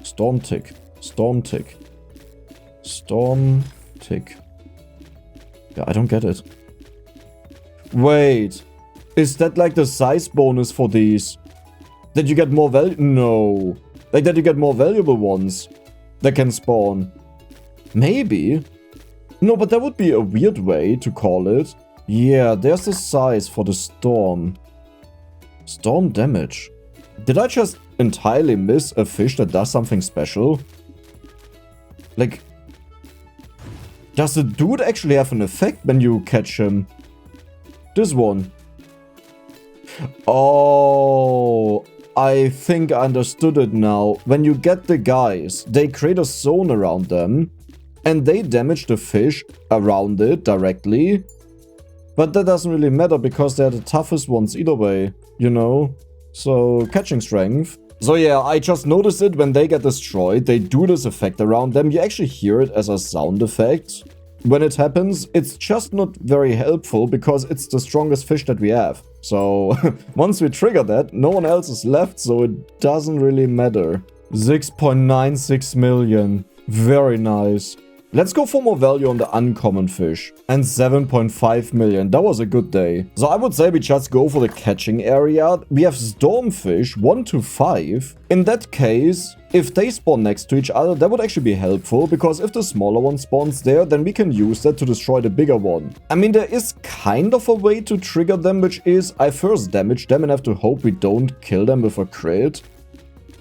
Storm tick. Storm tick. Storm tick. Yeah, I don't get it. Wait. Is that like the size bonus for these? That you get more No. Like that you get more valuable ones that can spawn. Maybe. No, but that would be a weird way to call it. Yeah, there's the size for the storm. Storm damage. Did I just entirely miss a fish that does something special? Like, does the dude actually have an effect when you catch him? This one. Oh, I think I understood it now. When you get the guys, they create a zone around them and they damage the fish around it directly. But that doesn't really matter because they're the toughest ones either way, you know? So, catching strength. So yeah, I just noticed it when they get destroyed. They do this effect around them. You actually hear it as a sound effect. When it happens, it's just not very helpful because it's the strongest fish that we have. So, once we trigger that, no one else is left, so it doesn't really matter. 6.96 million. Very nice. Let's go for more value on the uncommon fish. And 7.5 million. That was a good day. So I would say we just go for the catching area. We have stormfish 1 to 5. In that case, if they spawn next to each other, that would actually be helpful. Because if the smaller one spawns there, then we can use that to destroy the bigger one. I mean, there is kind of a way to trigger them, which is I first damage them and have to hope we don't kill them with a crit.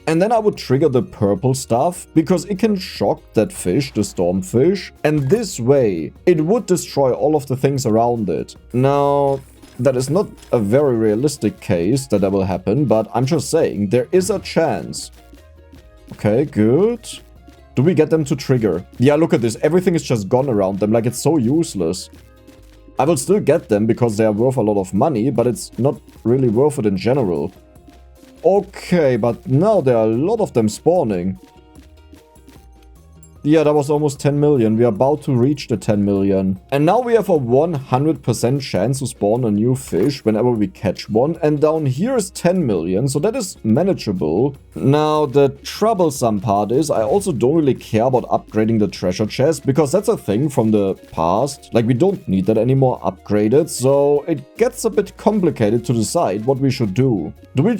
And then I would trigger the purple stuff because it can shock that fish, the stormfish. And this way, it would destroy all of the things around it. Now, that is not a very realistic case that will happen, but I'm just saying there is a chance. Okay, good. Do we get them to trigger? Yeah, look at this. Everything is just gone around them. Like, it's so useless. I will still get them because they are worth a lot of money, but it's not really worth it in general. Okay, but now there are a lot of them spawning. Yeah, that was almost 10 million. We are about to reach the 10 million. And now we have a 100% chance to spawn a new fish whenever we catch one. And down here is 10 million, so that is manageable. Now, the troublesome part is I also don't really care about upgrading the treasure chest because that's a thing from the past. Like, we don't need that anymore upgraded, so it gets a bit complicated to decide what we should do. Do we...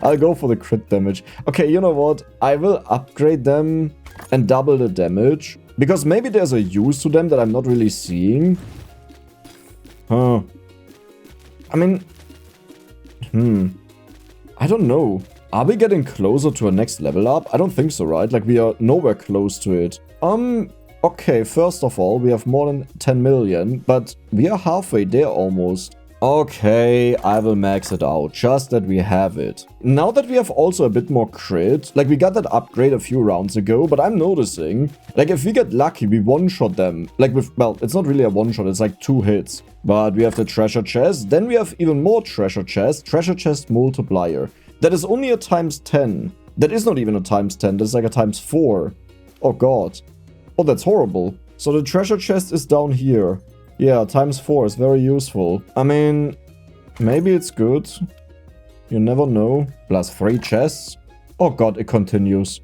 I'll go for the crit damage. Okay, you know what? I will upgrade them and double the damage. Because maybe there's a use to them that I'm not really seeing. Huh. I mean... I don't know. Are we getting closer to a next level up? I don't think so, right? Like, we are nowhere close to it. Okay, first of all, we have more than 10 million. But we are halfway there almost. Okay, I will max it out, just that we have it. Now that we have also a bit more crit, like we got that upgrade a few rounds ago, but I'm noticing, like if we get lucky, we one-shot them. Like with, well, it's not really a one-shot, it's like 2 hits. But we have the treasure chest, then we have even more treasure chest multiplier. That is only a times 10. That is not even a times 10, that's like a times 4. Oh god. Oh, that's horrible. So the treasure chest is down here. Yeah, times 4 is very useful. I mean, maybe it's good. You never know. Plus 3 chests. Oh god, it continues.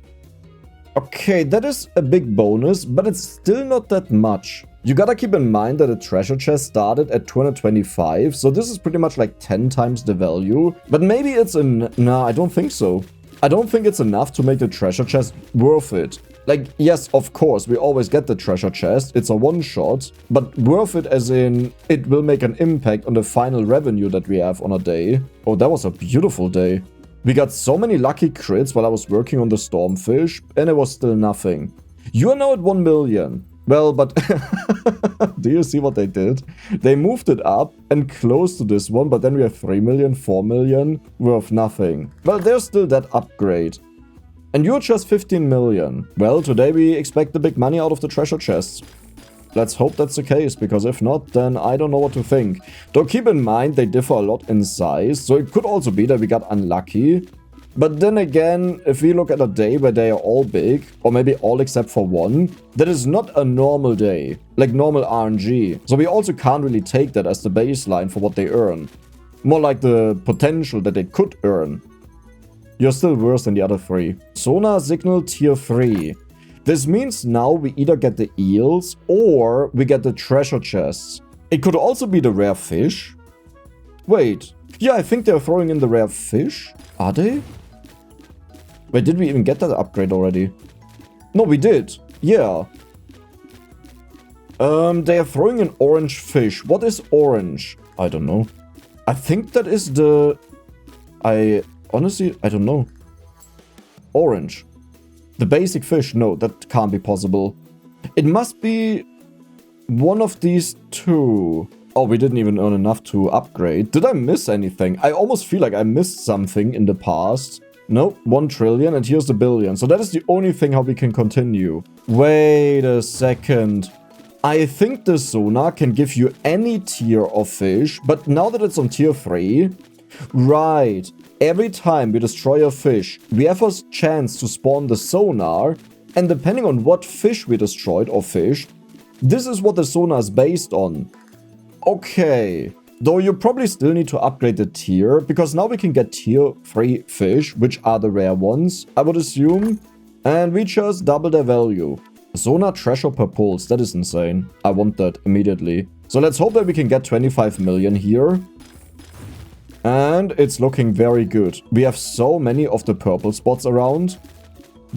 Okay, that is a big bonus, but it's still not that much. You gotta keep in mind that the treasure chest started at 225, so this is pretty much like 10 times the value. But maybe it's nah, I don't think so. I don't think it's enough to make the treasure chest worth it. Like, yes, of course, we always get the treasure chest. It's a one-shot, but worth it as in it will make an impact on the final revenue that we have on a day. Oh, that was a beautiful day. We got so many lucky crits while I was working on the stormfish, and it was still nothing. You are now at 1 million. Well, but do you see what they did? They moved it up and close to this one, but then we have 3 million, 4 million, worth nothing. Well, there's still that upgrade. And you're just 15 million. Well, today we expect the big money out of the treasure chests. Let's hope that's the case, because if not, then I don't know what to think. Though keep in mind, they differ a lot in size, so it could also be that we got unlucky. But then again, if we look at a day where they are all big, or maybe all except for one, that is not a normal day, like normal RNG. So we also can't really take that as the baseline for what they earn. More like the potential that they could earn. You're still worse than the other 3. Sonar signal tier 3. This means now we either get the eels or we get the treasure chests. It could also be the rare fish. Wait. Yeah, I think they're throwing in the rare fish. Are they? Wait, did we even get that upgrade already? No, we did. Yeah. They are throwing in orange fish. What is orange? I don't know. I think that is the... Honestly, I don't know. Orange. The basic fish? No, that can't be possible. It must be one of these 2. Oh, we didn't even earn enough to upgrade. Did I miss anything? I almost feel like I missed something in the past. Nope, 1 trillion and here's the billion. So that is the only thing how we can continue. Wait a second. I think the sonar can give you any tier of fish, but now that it's on tier 3... Right. Every time we destroy a fish, we have a chance to spawn the sonar, and depending on what fish we destroyed or fished, this is what the sonar is based on. Okay. Though you probably still need to upgrade the tier, because now we can get tier 3 fish, which are the rare ones, I would assume, and we just double their value. Sonar treasure per pulse, that is insane. I want that immediately. So let's hope that we can get 25 million here. And it's looking very good. We have so many of the purple spots around.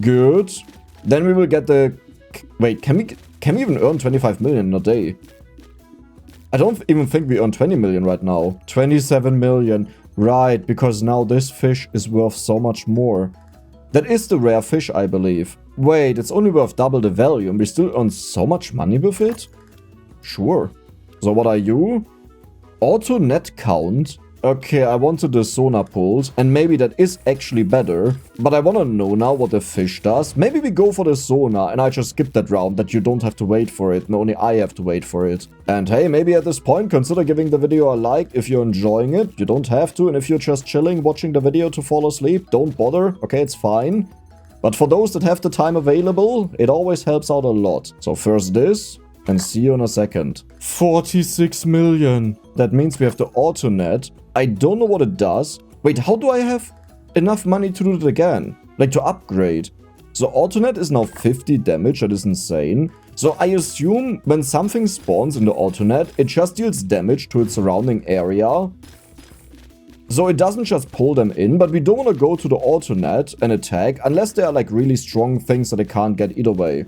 Good. Then we will get the... Wait, can we even earn 25 million in a day? I don't even think we earn 20 million right now. 27 million. Right, because now this fish is worth so much more. That is the rare fish, I believe. Wait, it's only worth double the value and we still earn so much money with it? Sure. So what are you? Auto net count? Okay, I wanted the sonar pulse, and maybe that is actually better. But I want to know now what the fish does. Maybe we go for the sonar, and I just skip that round, that you don't have to wait for it, and only I have to wait for it. And hey, maybe at this point, consider giving the video a like if you're enjoying it. You don't have to, and if you're just chilling, watching the video to fall asleep, don't bother. Okay, it's fine. But for those that have the time available, it always helps out a lot. So first this, and see you in a second. 46 million. That means we have the auto net. I don't know what it does. Wait, how do I have enough money to do it again? Like to upgrade. So AutoNet is now 50 damage. That is insane. So I assume when something spawns in the AutoNet, it just deals damage to its surrounding area. So it doesn't just pull them in, but we don't want to go to the AutoNet and attack unless there are like really strong things that it can't get either way.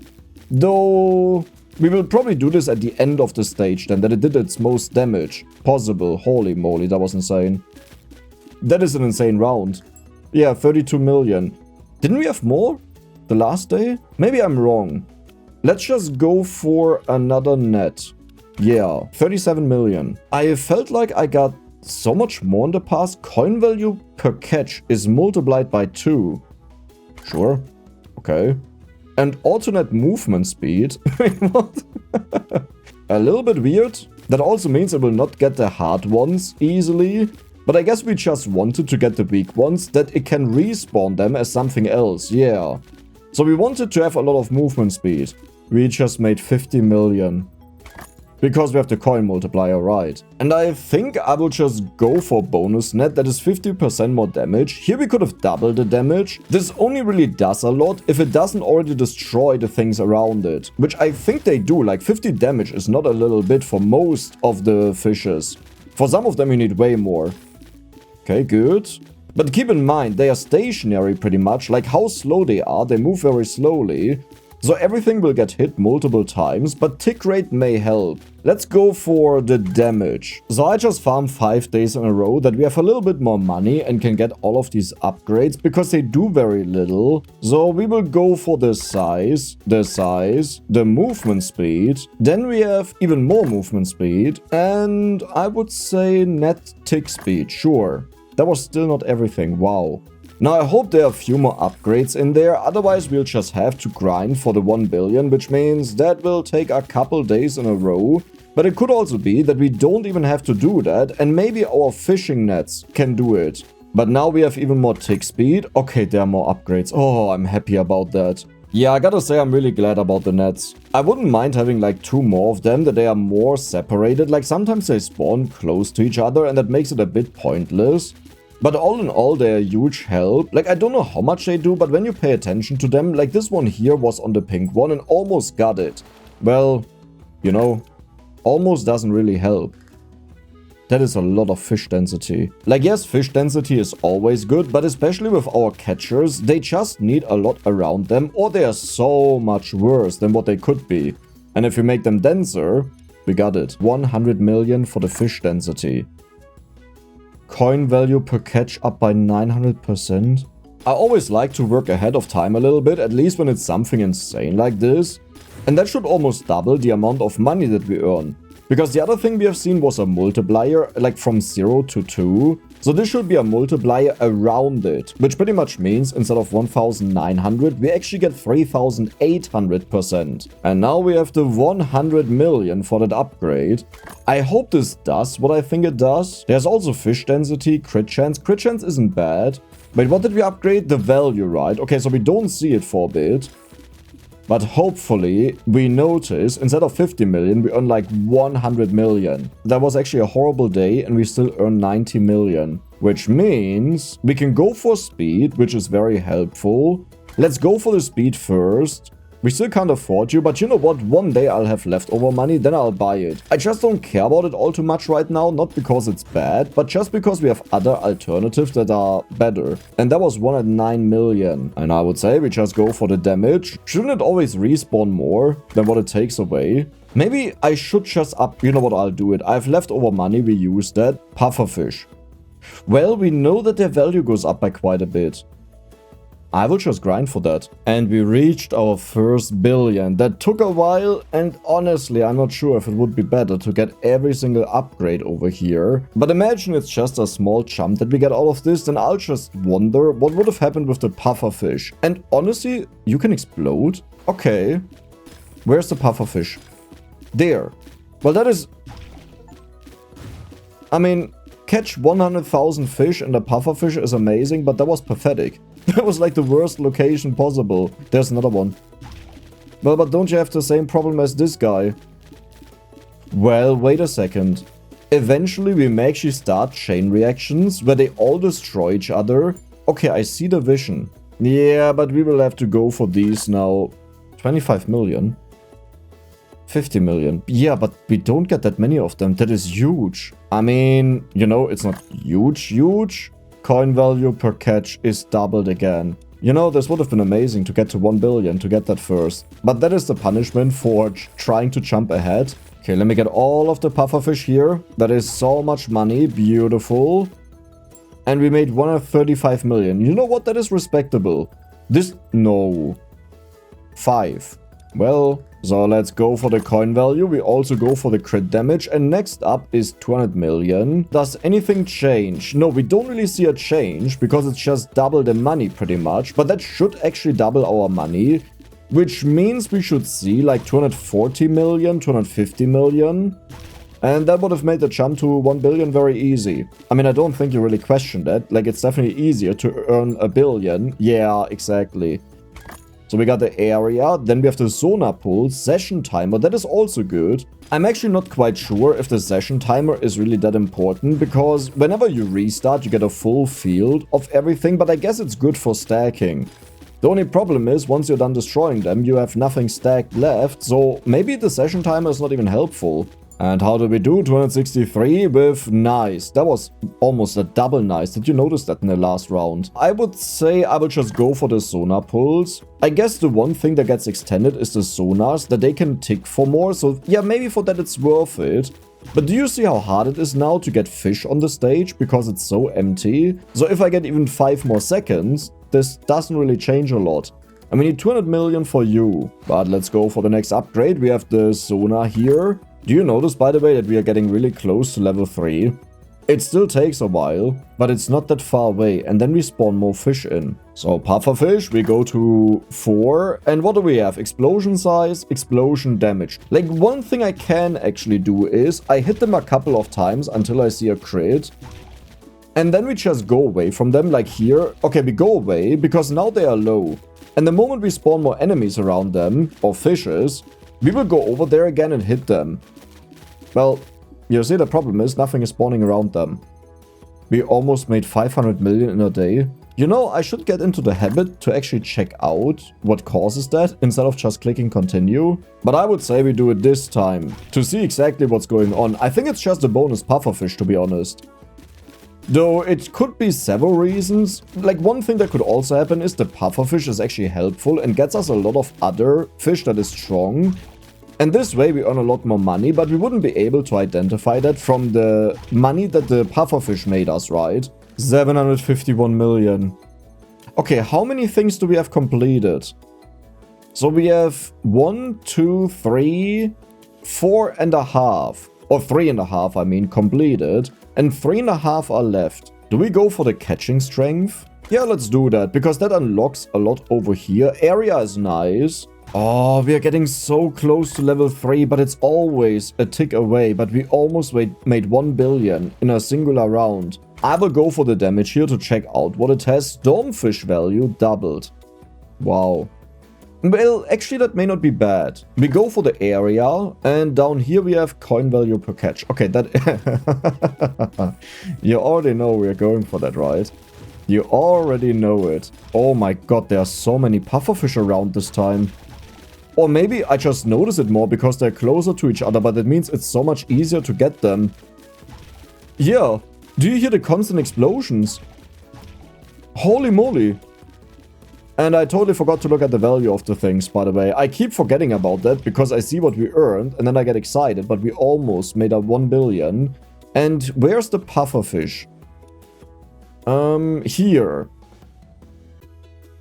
Though we will probably do this at the end of the stage then, that it did its most damage possible. Holy moly, that was insane. That is an insane round. Yeah, 32 million. Didn't we have more the last day? Maybe I'm wrong. Let's just go for another net. Yeah, 37 million. I felt like I got so much more in the past. Coin value per catch is multiplied by 2. Sure. Okay. And alternate movement speed. Wait, what? A little bit weird. That also means I will not get the hard ones easily. But I guess we just wanted to get the weak ones, that it can respawn them as something else. Yeah. So we wanted to have a lot of movement speed. We just made 50 million. Because we have the coin multiplier, right? And I think I will just go for bonus net. That is 50% more damage. Here we could have doubled the damage. This only really does a lot if it doesn't already destroy the things around it. Which I think they do. Like 50 damage is not a little bit for most of the fishes. For some of them you need way more. Okay, good. But keep in mind, they are stationary pretty much. Like how slow they are. They move very slowly. So everything will get hit multiple times, but tick rate may help. Let's go for the damage. So I just farmed 5 days in a row that we have a little bit more money and can get all of these upgrades because they do very little. So we will go for the size, the movement speed. Then we have even more movement speed. And I would say net tick speed, sure. That was still not everything, wow. Now I hope there are a few more upgrades in there, otherwise we'll just have to grind for the 1 billion, which means that will take a couple days in a row. But it could also be that we don't even have to do that, and maybe our fishing nets can do it. But now we have even more tick speed. Okay, there are more upgrades. Oh, I'm happy about that. Yeah, I gotta say I'm really glad about the nets. I wouldn't mind having like 2 more of them, that they are more separated. Like sometimes they spawn close to each other and that makes it a bit pointless. But all in all, they're a huge help. Like, I don't know how much they do, but when you pay attention to them, like this one here was on the pink one and almost got it. Well, you know, almost doesn't really help. That is a lot of fish density. Like, yes, fish density is always good, but especially with our catchers, they just need a lot around them, or they are so much worse than what they could be. And if you make them denser, we got it. 100 million for the fish density. Coin value per catch up by 900%. I always like to work ahead of time a little bit, at least when it's something insane like this. And that should almost double the amount of money that we earn. Because the other thing we have seen was a multiplier, like from 0 to 2. So this should be a multiplier around it, which pretty much means instead of 1900, we actually get 3800%. And now we have the 100 million for that upgrade. I hope this does what I think it does. There's also fish density, crit chance. Crit chance isn't bad. Wait, what did we upgrade? The value, right? Okay, so we don't see it for a bit. But hopefully, we notice, instead of 50 million, we earn like 100 million. That was actually a horrible day, and we still earn 90 million. Which means we can go for speed, which is very helpful. Let's go for the speed first. We still can't afford you, but you know what? One day I'll have leftover money, then I'll buy it. I just don't care about it all too much right now, not because it's bad, but just because we have other alternatives that are better. And that was 109 million. And I would say we just go for the damage. Shouldn't it always respawn more than what it takes away? Maybe I should just up... You know what? I'll do it. I have leftover money. We use that. Pufferfish. Well, we know that their value goes up by quite a bit. I will just grind for that. And we reached our first billion. That took a while, and honestly, I'm not sure if it would be better to get every single upgrade over here. But imagine it's just a small chunk that we get all of this, then I'll just wonder what would have happened with the pufferfish. And honestly, you can explode? Okay. Where's the pufferfish? There. Well, that is... I mean, catch 100,000 fish and a pufferfish is amazing, but that was pathetic. That was like the worst location possible. There's another one. Well, but don't you have the same problem as this guy? Well, wait a second. Eventually we may actually start chain reactions where they all destroy each other. Okay, I see the vision. Yeah, but we will have to go for these now. 25 million. 50 million. Yeah, but we don't get that many of them. That is huge. I mean, you know, it's not huge. Coin value per catch is doubled again. You know, this would have been amazing to get to 1 billion to get that first. But that is the punishment for trying to jump ahead. Okay, let me get all of the pufferfish here. That is so much money. Beautiful. And we made 135 million. You know what? That is respectable. This... No. 5. Well... So let's go for the coin value. We also go for the crit damage. And next up is 200 million. Does anything change? No, we don't really see a change because it's just double the money pretty much. But that should actually double our money. Which means we should see like 240 million, 250 million. And that would have made the jump to 1 billion very easy. I mean, I don't think you really question that. Like, it's definitely easier to earn a billion. Yeah, exactly. So we got the area, then we have the sonar pool, session timer, that is also good. I'm actually not quite sure if the session timer is really that important, because whenever you restart you get a full field of everything, but I guess it's good for stacking. The only problem is, once you're done destroying them, you have nothing stacked left, so maybe the session timer is not even helpful. And how did we do? 263 with nice. That was almost a double nice. Did you notice that in the last round? I would say I will just go for the sonar pulls. I guess the one thing that gets extended is the sonars, that they can tick for more. So yeah, maybe for that it's worth it. But do you see how hard it is now to get fish on the stage because it's so empty? So if I get even 5 more seconds, this doesn't really change a lot. And we need 200 million for you. But let's go for the next upgrade. We have the sonar here. Do you notice, by the way, that we are getting really close to level 3? It still takes a while, but it's not that far away, and then we spawn more fish in. So, pufferfish, we go to 4, and what do we have? Explosion size, explosion damage. Like, one thing I can actually do is, I hit them a couple of times until I see a crit, and then we just go away from them, like here. Okay, we go away, because now they are low. And the moment we spawn more enemies around them, or fishes, we will go over there again and hit them. Well, you see, the problem is nothing is spawning around them. We almost made 500 million in a day. You know, I should get into the habit to actually check out what causes that instead of just clicking continue. But I would say we do it this time to see exactly what's going on. I think it's just a bonus pufferfish, to be honest. Though it could be several reasons. Like, one thing that could also happen is the pufferfish is actually helpful and gets us a lot of other fish that is strong. And this way we earn a lot more money, but we wouldn't be able to identify that from the money that the pufferfish made us, right? 751 million. Okay, how many things do we have completed? So we have 1, 2, 3, 4.5. Or 3.5, I mean, completed. And 3.5 are left. Do we go for the catching strength? Yeah, let's do that, because that unlocks a lot over here. Area is nice. Oh, we are getting so close to level 3, but it's always a tick away. But we almost made 1 billion in a singular round. I will go for the damage here to check out what it has. Stormfish value doubled. Wow. Well, actually that may not be bad. We go for the area, and down here we have coin value per catch. Okay, that... You already know we're going for that, right? You already know it. Oh my god, there are so many pufferfish around this time. Or maybe I just notice it more because they're closer to each other, but it means it's so much easier to get them. Yeah. Do you hear the constant explosions? Holy moly. And I totally forgot to look at the value of the things, by the way. I keep forgetting about that because I see what we earned and then I get excited, but we almost made a 1 billion. And where's the pufferfish? Here.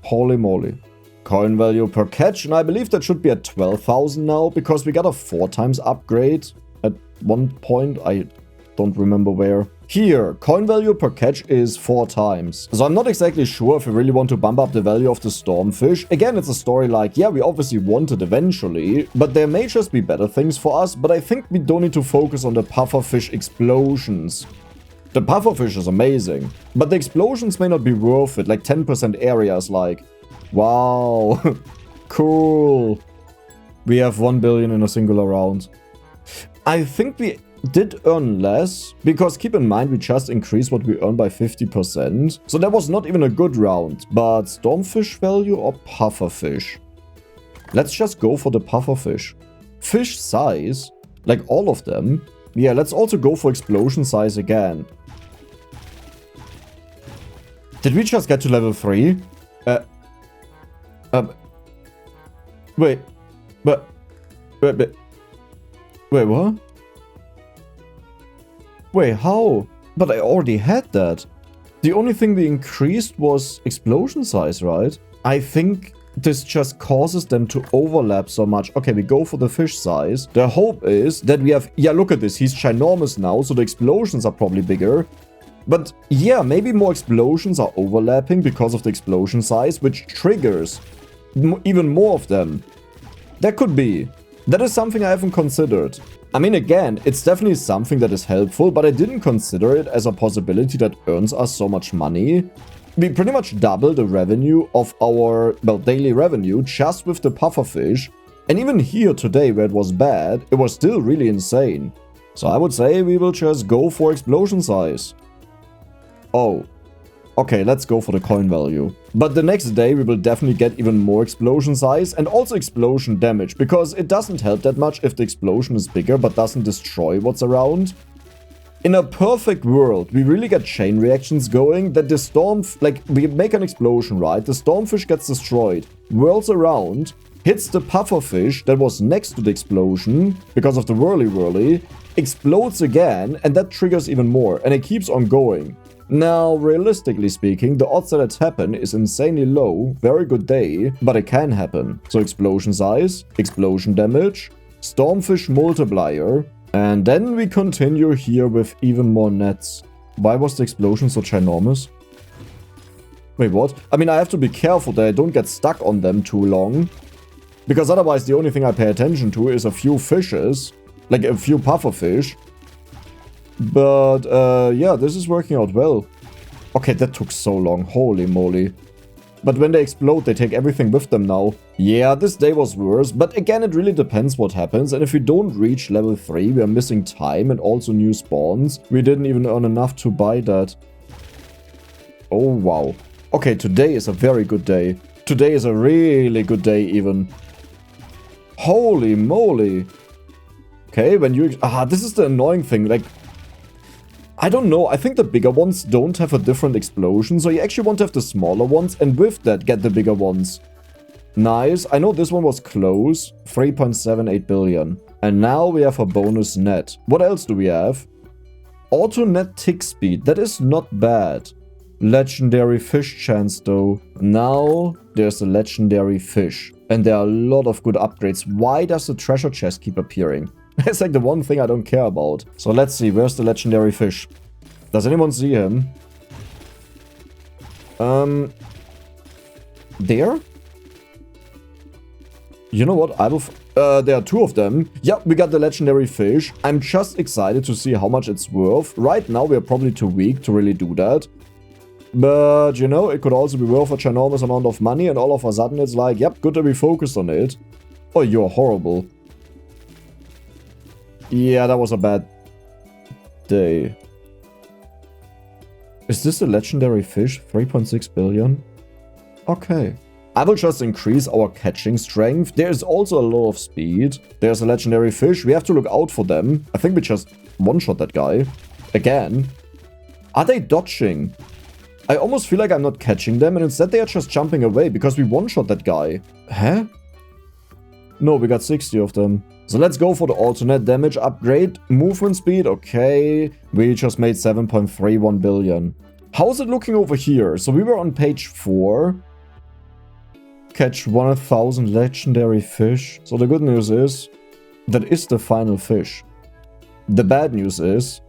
Holy moly. Coin value per catch, and I believe that should be at 12,000 now, because we got a 4 times upgrade at one point. I don't remember where. Here, coin value per catch is 4 times. So I'm not exactly sure if we really want to bump up the value of the stormfish. Again, it's a story like, yeah, we obviously want it eventually, but there may just be better things for us, but I think we don't need to focus on the pufferfish explosions. The pufferfish is amazing, but the explosions may not be worth it, like 10% areas, like, wow, cool. We have 1 billion in a singular round. I think we did earn less, because keep in mind we just increased what we earn by 50%. So that was not even a good round, but stormfish value or pufferfish? Let's just go for the pufferfish. Fish size, like all of them. Yeah, let's also go for explosion size again. Did we just get to level 3? Wait, what? Wait, how? But I already had that. The only thing we increased was explosion size, right? I think this just causes them to overlap so much. Okay, we go for the fish size. The hope is that we have... Yeah, look at this. He's ginormous now, so the explosions are probably bigger. But yeah, maybe more explosions are overlapping because of the explosion size, which triggers even more of them. That could be. That is something I haven't considered. I mean, again, it's definitely something that is helpful, but I didn't consider it as a possibility that earns us so much money. We pretty much double the revenue of our, well, daily revenue just with the pufferfish. And even here today, where it was bad, it was still really insane. So I would say we will just go for explosion size. Oh. Okay, let's go for the coin value. But the next day we will definitely get even more explosion size and also explosion damage, because it doesn't help that much if the explosion is bigger but doesn't destroy what's around. In a perfect world, we really get chain reactions going that the storm... Like, we make an explosion, right? The stormfish gets destroyed, whirls around, hits the pufferfish that was next to the explosion because of the whirly, explodes again, and that triggers even more, and it keeps on going. Now, realistically speaking, the odds that it happen is insanely low, very good day, but it can happen. So explosion size, explosion damage, stormfish multiplier, and then we continue here with even more nets. Why was the explosion so ginormous? Wait, what? I mean, I have to be careful that I don't get stuck on them too long, because otherwise the only thing I pay attention to is a few fishes, like a few pufferfish. But, yeah, this is working out well. Okay, that took so long. Holy moly. But when they explode, they take everything with them now. Yeah, this day was worse, but again, it really depends what happens. And if we don't reach level 3, we are missing time and also new spawns. We didn't even earn enough to buy that. Oh, wow. Okay, today is a very good day. Today is a really good day, even. Holy moly. Okay, when you... this is the annoying thing, like... I don't know, I think the bigger ones don't have a different explosion, so you actually want to have the smaller ones, and with that, get the bigger ones. Nice, I know this one was close, 3.78 billion. And now we have a bonus net. What else do we have? Auto net tick speed, that is not bad. Legendary fish chance though. Now, there's a legendary fish. And there are a lot of good upgrades. Why does the treasure chest keep appearing? That's like the one thing I don't care about. So let's see, where's the legendary fish? Does anyone see him? There? You know what, I will... there are 2 of them. Yep, we got the legendary fish. I'm just excited to see how much it's worth. Right now, we are probably too weak to really do that. But, you know, it could also be worth a ginormous amount of money, and all of a sudden it's like, yep, good to be focused on it. Oh, you're horrible. Yeah, that was a bad day. Is this a legendary fish? 3.6 billion? Okay. I will just increase our catching strength. There is also a lot of speed. There's a legendary fish. We have to look out for them. I think we just one-shot that guy. Again. Are they dodging? I almost feel like I'm not catching them, and instead they are just jumping away because we one-shot that guy. Huh? No, we got 60 of them. So let's go for the alternate damage upgrade. Movement speed, okay. We just made 7.31 billion. How's it looking over here? So we were on page 4. Catch 1,000 legendary fish. So the good news is, that is the final fish. The bad news is,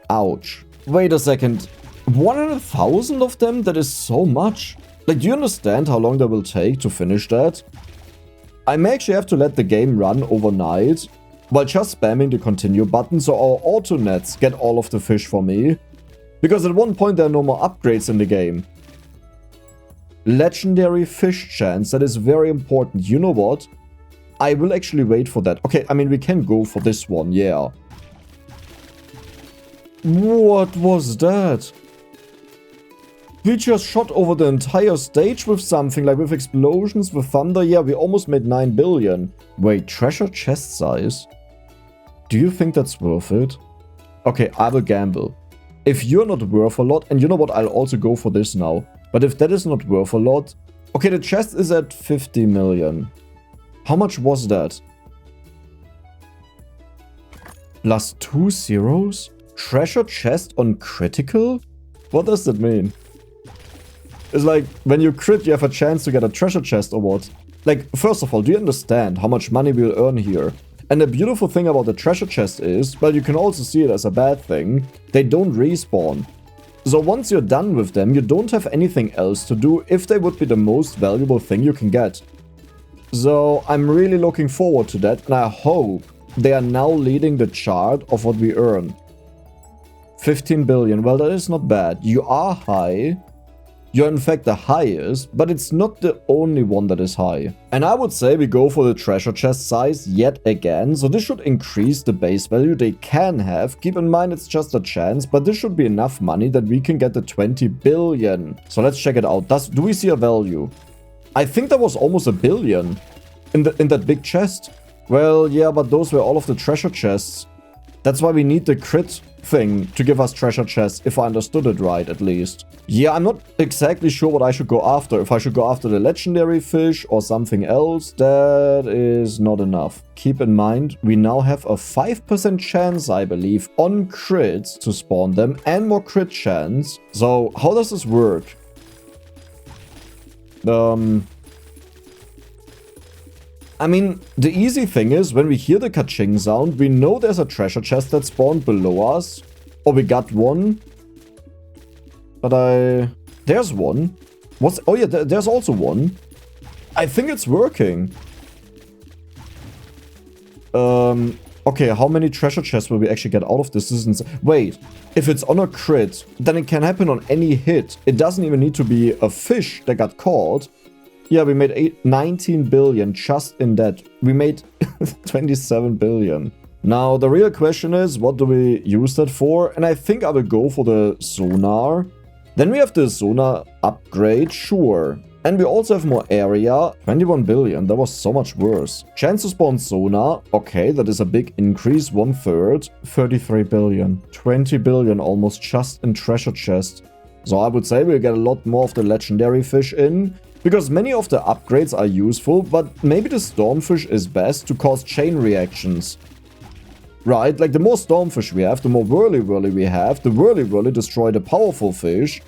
ouch. Wait a second. 100,000 of them? That is so much. Like, do you understand how long that will take to finish that? I may actually have to let the game run overnight while just spamming the continue button so our auto nets get all of the fish for me. Because at one point there are no more upgrades in the game. Legendary fish chance, that is very important. You know what? I will actually wait for that. Okay, I mean, we can go for this one, yeah. What was that? We just shot over the entire stage with something, like with explosions, with thunder. Yeah, we almost made 9 billion. Wait, treasure chest size? Do you think that's worth it? Okay, I will gamble. If you're not worth a lot, and you know what, I'll also go for this now. But if that is not worth a lot... Okay, the chest is at 50 million. How much was that? Plus 2 zeros? Treasure chest on critical? What does that mean? It's like, when you crit, you have a chance to get a treasure chest or what? Like, first of all, do you understand how much money we'll earn here? And the beautiful thing about the treasure chest is, well, you can also see it as a bad thing, they don't respawn. So once you're done with them, you don't have anything else to do if they would be the most valuable thing you can get. So I'm really looking forward to that, and I hope they are now leading the chart of what we earn. 15 billion, well, that is not bad. You are high. You're in fact the highest, but it's not the only one that is high. And I would say we go for the treasure chest size yet again, so this should increase the base value they can have. Keep in mind it's just a chance, but this should be enough money that we can get the 20 billion. So let's check it out. Do we see a value? I think that was almost 1 billion in that big chest. Well, yeah, but those were all of the treasure chests. That's why we need the crit thing to give us treasure chests, if I understood it right, at least. Yeah, I'm not exactly sure what I should go after. If I should go after the legendary fish or something else, that is not enough. Keep in mind, we now have a 5% chance, I believe, on crits to spawn them and more crit chance. So, how does this work? I mean, the easy thing is, when we hear the ka-ching sound, we know there's a treasure chest that spawned below us. Or we got one. But there's one. Oh yeah, there's also one. I think it's working. Okay, how many treasure chests will we actually get out of this? Wait, if it's on a crit, then it can happen on any hit. It doesn't even need to be a fish that got caught. Yeah, we made 19 billion just in that. We made 27 billion. Now, the real question is, what do we use that for? And I think I will go for the sonar. Then we have the sonar upgrade, sure. And we also have more area. 21 billion, that was so much worse. Chance to spawn sonar. Okay, that is a big increase, 1/3. 33 billion. 20 billion almost just in treasure chest. So I would say we'll get a lot more of the legendary fish in. Because many of the upgrades are useful, but maybe the stormfish is best to cause chain reactions. Right, like the more stormfish we have, the more whirly-whirly we have. The whirly-whirly destroy the powerful fish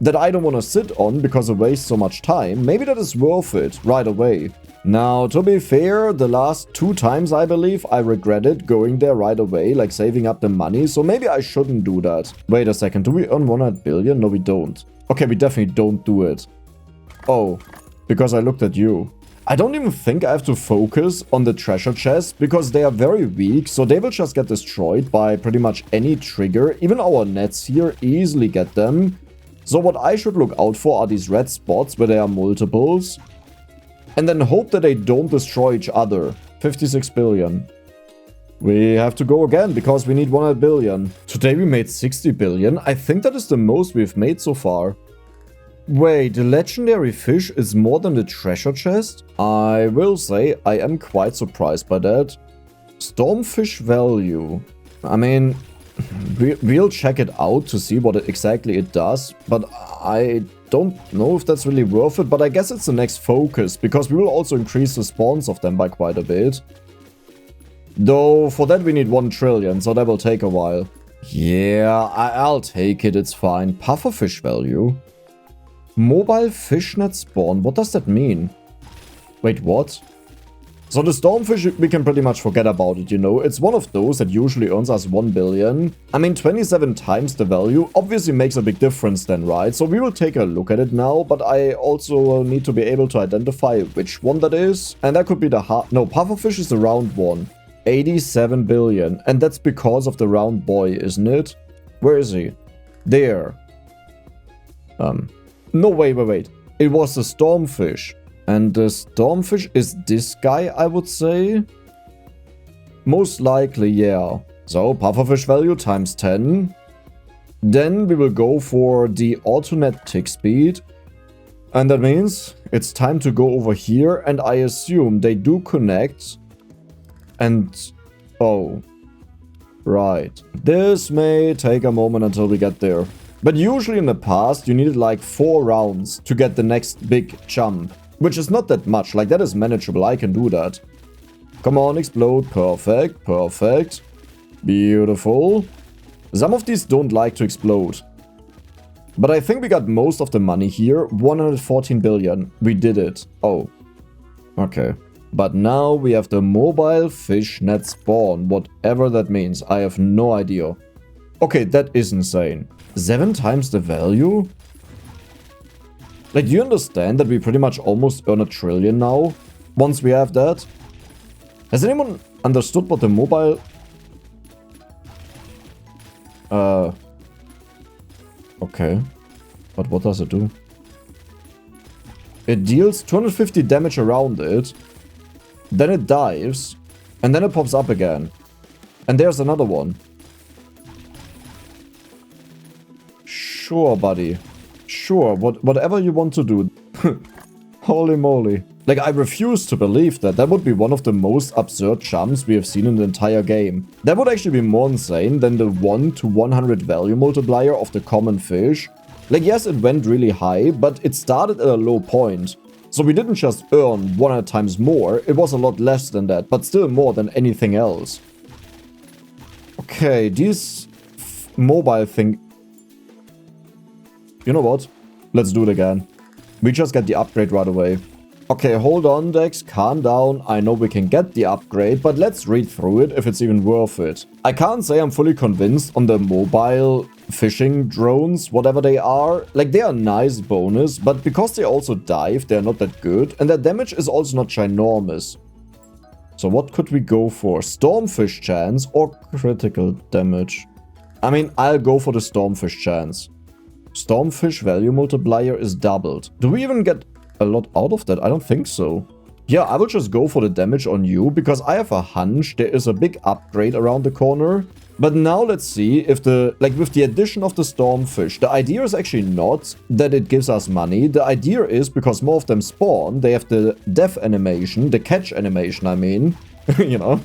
that I don't want to sit on because it wastes so much time. Maybe that is worth it right away. Now, to be fair, the last 2 times I believe I regretted going there right away, like saving up the money, so maybe I shouldn't do that. Wait a second, do we earn 100 billion? No, we don't. Okay, we definitely don't do it. Oh, because I looked at you. I don't even think I have to focus on the treasure chests because they are very weak, so they will just get destroyed by pretty much any trigger. Even our nets here easily get them. So what I should look out for are these red spots where there are multiples. And then hope that they don't destroy each other. 56 billion. We have to go again because we need 100 billion. Today we made 60 billion. I think that is the most we've made so far. Wait, the legendary fish is more than the treasure chest? I will say I am quite surprised by that. Stormfish value. I mean, we'll check it out to see what exactly it does, but I don't know if that's really worth it, but I guess it's the next focus, because we will also increase the spawns of them by quite a bit. Though, for that we need 1 trillion, so that will take a while. Yeah, I'll take it, it's fine. Pufferfish value. Mobile fishnet spawn, what does that mean? Wait, what? So the stormfish, we can pretty much forget about it, you know. It's one of those that usually earns us 1 billion. I mean, 27 times the value obviously makes a big difference then, right? So we will take a look at it now, but I also need to be able to identify which one that is. And that could be the no, pufferfish is the round one. 87 billion. And that's because of the round boy, isn't it? Where is he? There. No, wait. It was the stormfish. And the stormfish is this guy, I would say. Most likely, yeah. So, pufferfish value times 10. Then we will go for the alternate tick speed. And that means it's time to go over here. And I assume they do connect. And, oh, right. This may take a moment until we get there. But usually in the past, you needed like 4 rounds to get the next big jump. Which is not that much, like that is manageable, I can do that. Come on, explode, perfect, perfect. Beautiful. Some of these don't like to explode. But I think we got most of the money here, 114 billion. We did it. Oh, okay. But now we have the mobile fish net spawn, whatever that means, I have no idea. Okay, that is insane. 7 times the value? Like, do you understand that we pretty much almost earn 1 trillion now? Once we have that? Has anyone understood what the mobile... Okay. But what does it do? It deals 250 damage around it. Then it dives. And then it pops up again. And there's another one. Sure, buddy. Sure, whatever you want to do. Holy moly. Like, I refuse to believe that. That would be one of the most absurd jumps we have seen in the entire game. That would actually be more insane than the 1 to 100 value multiplier of the common fish. Like, yes, it went really high, but it started at a low point. So we didn't just earn 100 times more, it was a lot less than that, but still more than anything else. Okay, these mobile thing... You know what? Let's do it again. We just get the upgrade right away. Okay, hold on, Dex. Calm down. I know we can get the upgrade, but let's read through it if it's even worth it. I can't say I'm fully convinced on the mobile fishing drones, whatever they are. Like, they are a nice bonus, but because they also dive, they're not that good. And their damage is also not ginormous. So what could we go for? Stormfish chance or critical damage? I mean, I'll go for the stormfish chance. Stormfish value multiplier is doubled. Do we even get a lot out of that? I don't think so. Yeah, I will just go for the damage on you because I have a hunch there is a big upgrade around the corner. But now let's see if with the addition of the stormfish, the idea is actually not that it gives us money. The idea is because more of them spawn, they have the death animation, the catch animation, I mean, you know,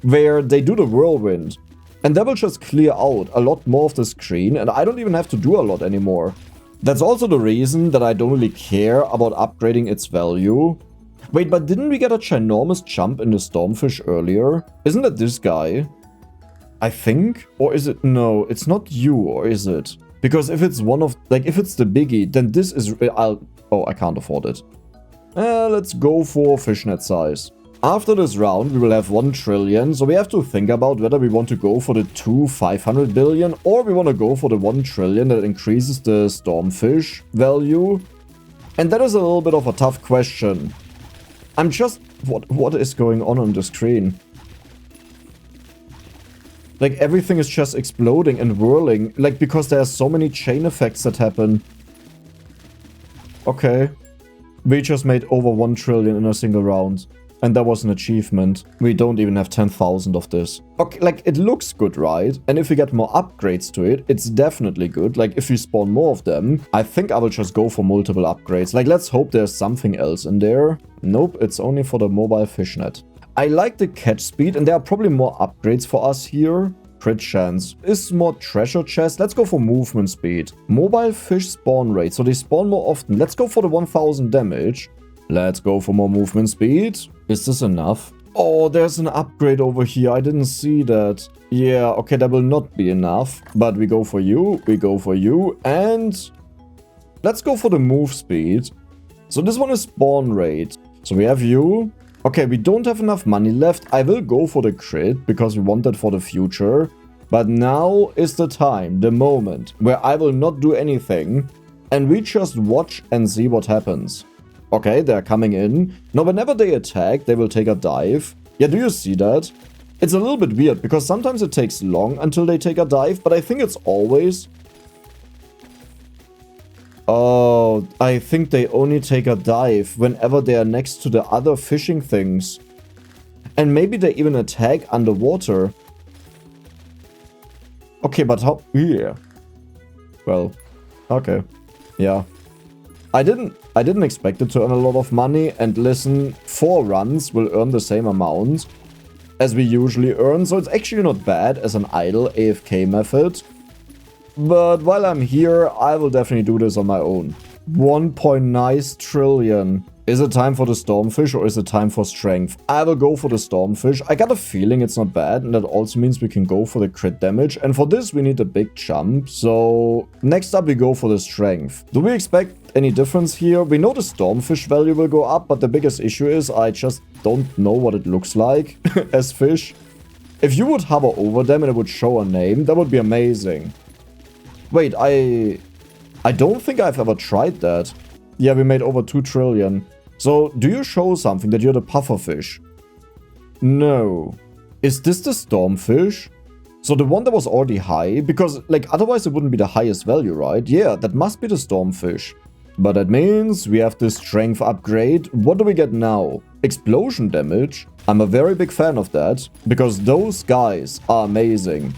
where they do the whirlwind. And that will just clear out a lot more of the screen, and I don't even have to do a lot anymore. That's also the reason that I don't really care about upgrading its value. Wait, but didn't we get a ginormous jump in the stormfish earlier? Isn't that this guy? I think? Or is it? No, it's not you, or is it? Because if it's one of, like, if it's the biggie, then this is, oh, I can't afford it. Let's go for fishnet size. After this round, we will have 1 trillion, so we have to think about whether we want to go for the 500 billion or we want to go for the 1 trillion that increases the stormfish value. And that is a little bit of a tough question. I'm just... What is going on the screen? Like, everything is just exploding and whirling, like, because there are so many chain effects that happen. Okay. We just made over 1 trillion in a single round. And that was an achievement. We don't even have 10,000 of this. Okay, like, it looks good, right? And if we get more upgrades to it, it's definitely good. Like, if we spawn more of them, I think I will just go for multiple upgrades. Like, let's hope there's something else in there. Nope, it's only for the mobile fishnet. I like the catch speed, and there are probably more upgrades for us here. Crit chance is more treasure chest. Let's go for movement speed. Mobile fish spawn rate, so they spawn more often. Let's go for the 1000 damage. Let's go for more movement speed. Is this enough? Oh, there's an upgrade over here. I didn't see that. Yeah, okay, that will not be enough. But we go for you, we go for you, and let's go for the move speed. So this one is spawn rate. So we have you. Okay, we don't have enough money left. I will go for the crit because we want that for the future. But now is the time, the moment, where I will not do anything. And we just watch and see what happens. Okay, they're coming in. Now, whenever they attack, they will take a dive. Yeah, do you see that? It's a little bit weird because sometimes it takes long until they take a dive, but I think it's always... Oh, I think they only take a dive whenever they are next to the other fishing things. And maybe they even attack underwater. Okay, but how... Yeah. Well, okay. Yeah. I didn't expect it to earn a lot of money, and listen, 4 runs will earn the same amount as we usually earn, so it's actually not bad as an idle AFK method. But while I'm here, I will definitely do this on my own. 1.9 trillion. Is it time for the Stormfish or is it time for Strength? I will go for the Stormfish. I got a feeling it's not bad, and that also means we can go for the crit damage. And for this, we need a big jump. So next up, we go for the Strength. Do we expect any difference here? We know the Stormfish value will go up, but the biggest issue is I just don't know what it looks like as fish. If you would hover over them and it would show a name, that would be amazing. Wait, I don't think I've ever tried that. Yeah, we made over 2 trillion. So, do you show something that you're the pufferfish? No. Is this the Stormfish? So the one that was already high? Because, like, otherwise it wouldn't be the highest value, right? Yeah, that must be the Stormfish. But that means we have this strength upgrade. What do we get now? Explosion damage? I'm a very big fan of that, because those guys are amazing.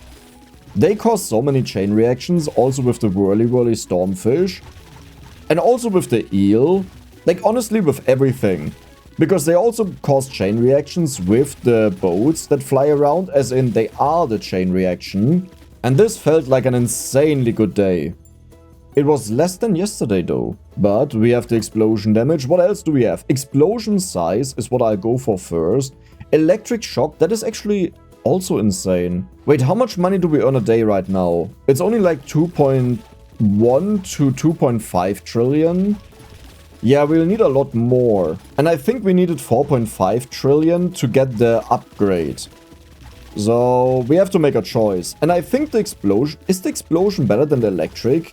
They cause so many chain reactions, also with the whirly Stormfish. And also with the eel. Like, honestly, with everything. Because they also cause chain reactions with the boats that fly around, as in they are the chain reaction. And this felt like an insanely good day. It was less than yesterday though. But we have the explosion damage. What else do we have? Explosion size is what I'll go for first. Electric shock, that is actually also insane. Wait, how much money do we earn a day right now? It's only like 2.1 to 2.5 trillion. Yeah, we'll need a lot more. And I think we needed 4.5 trillion to get the upgrade. So we have to make a choice. And I think the explosion... Is the explosion better than the electric?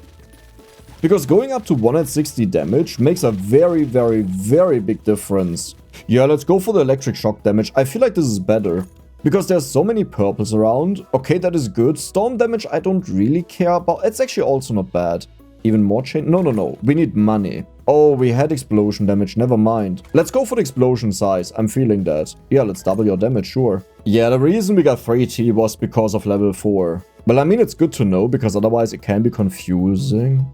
Because going up to 160 damage makes a very, very, very big difference. Yeah, let's go for the electric shock damage. I feel like this is better. Because there's so many purples around. Okay, that is good. Storm damage I don't really care about. It's actually also not bad. Even more chain? No. We need money. Oh, we had explosion damage. Never mind. Let's go for the explosion size. I'm feeling that. Yeah, let's double your damage, sure. Yeah, the reason we got 3T was because of level 4. Well, I mean, it's good to know, because otherwise it can be confusing.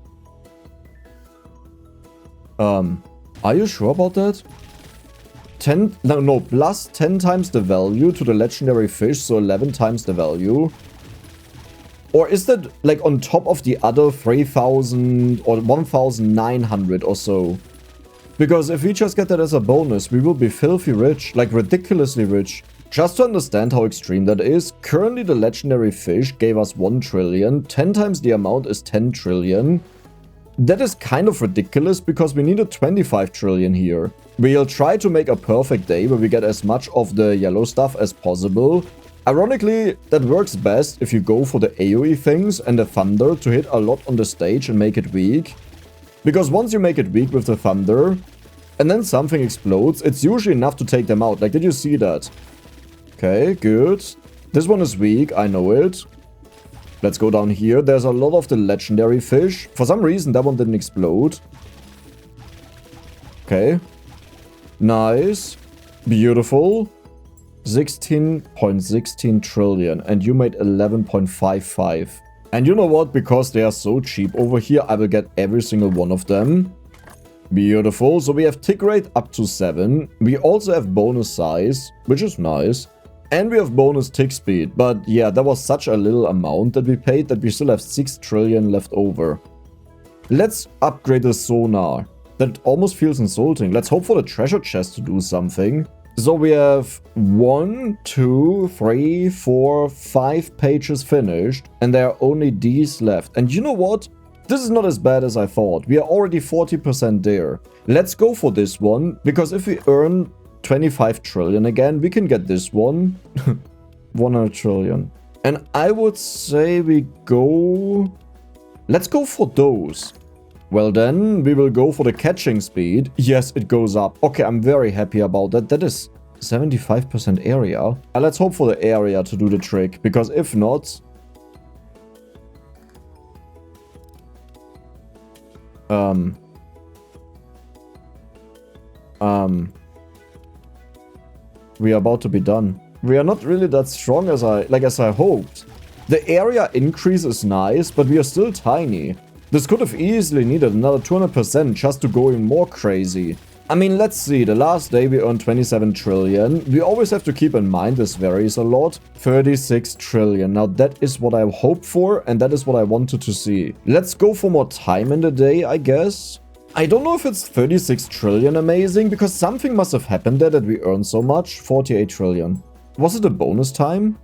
Are you sure about that? Plus 10 times the value to the legendary fish, so 11 times the value. Or is that like on top of the other 3,000 or 1,900 or so? Because if we just get that as a bonus, we will be filthy rich, like ridiculously rich. Just to understand how extreme that is, currently the legendary fish gave us 1 trillion, 10 times the amount is 10 trillion. That is kind of ridiculous because we needed 25 trillion here. We'll try to make a perfect day where we get as much of the yellow stuff as possible. Ironically, that works best if you go for the AoE things and the thunder to hit a lot on the stage and make it weak. Because once you make it weak with the thunder, and then something explodes, it's usually enough to take them out. Like, did you see that? Okay, good. This one is weak, I know it. Let's go down here. There's a lot of the legendary fish. For some reason, that one didn't explode. Okay. Nice. Beautiful. 16.16 trillion. And you made 11.55. And you know what? Because they are so cheap over here, I will get every single one of them. Beautiful. So we have tick rate up to 7. We also have bonus size, which is nice. And we have bonus tick speed. But yeah, that was such a little amount that we paid that we still have 6 trillion left over. Let's upgrade the sonar. That almost feels insulting. Let's hope for the treasure chest to do something. So we have 1, 2, 3, 4, 5 pages finished, and there are only these left. And you know what? This is not as bad as I thought. We are already 40% there. Let's go for this one, because if we earn 25 trillion again, we can get this one. 100 trillion. And I would say we go... Let's go for those. Well then, we will go for the catching speed. Yes, it goes up. Okay, I'm very happy about that. That is 75% area. Let's hope for the area to do the trick, because if not... we are about to be done. We are not really that strong as I hoped. The area increase is nice, but we are still tiny. This could have easily needed another 200% just to go even more crazy. I mean, let's see, the last day we earned 27 trillion. We always have to keep in mind this varies a lot. 36 trillion. Now that is what I hoped for, and that is what I wanted to see. Let's go for more time in the day, I guess. I don't know if it's 36 trillion amazing, because something must have happened there that we earned so much. 48 trillion. Was it a bonus time?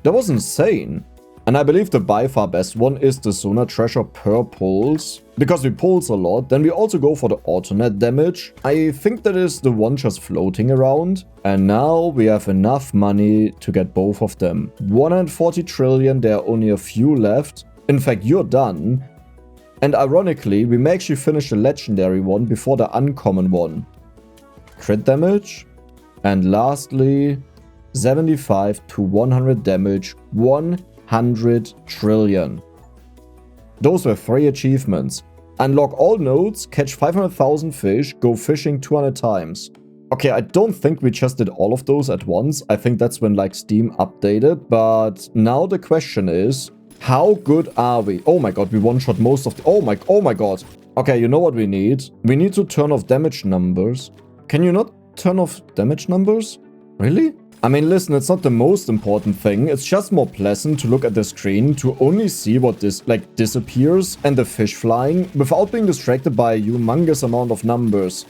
That was insane. And I believe the by far best one is the Sonar Treasure per pulse. Because we pulse a lot, then we also go for the alternate damage. I think that is the one just floating around. And now we have enough money to get both of them. 140 trillion, there are only a few left. In fact, you're done. And ironically, we may actually finish the legendary one before the uncommon one. Crit damage. And lastly, 75 to 100 damage. 100 trillion. Those were 3 achievements. Unlock all nodes, catch 500,000 fish, go fishing 200 times. Okay, I don't think we just did all of those at once. I think that's when like Steam updated. But now the question is, how good are we? Oh my god, we one-shot most of the... Oh my god. Okay, you know what we need? We need to turn off damage numbers. Can you not turn off damage numbers? Really? I mean, listen, it's not the most important thing. It's just more pleasant to look at the screen to only see what disappears and the fish flying without being distracted by a humongous amount of numbers.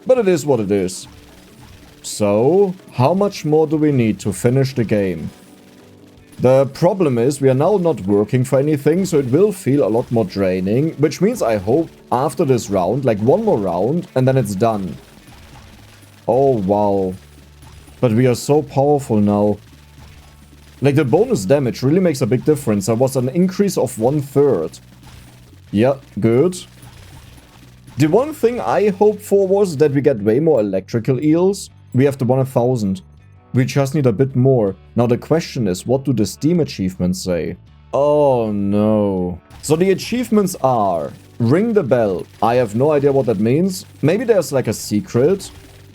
But it is what it is. So, how much more do we need to finish the game? The problem is we are now not working for anything, so it will feel a lot more draining, which means I hope after this round, like one more round, and then it's done. Oh, wow. But we are so powerful now. Like, the bonus damage really makes a big difference. There was an increase of 1/3. Yeah, good. The one thing I hoped for was that we get way more electrical eels. We have the 1,000. We just need a bit more. Now the question is, what do the Steam achievements say? Oh no. So the achievements are... Ring the bell. I have no idea what that means. Maybe there's like a secret.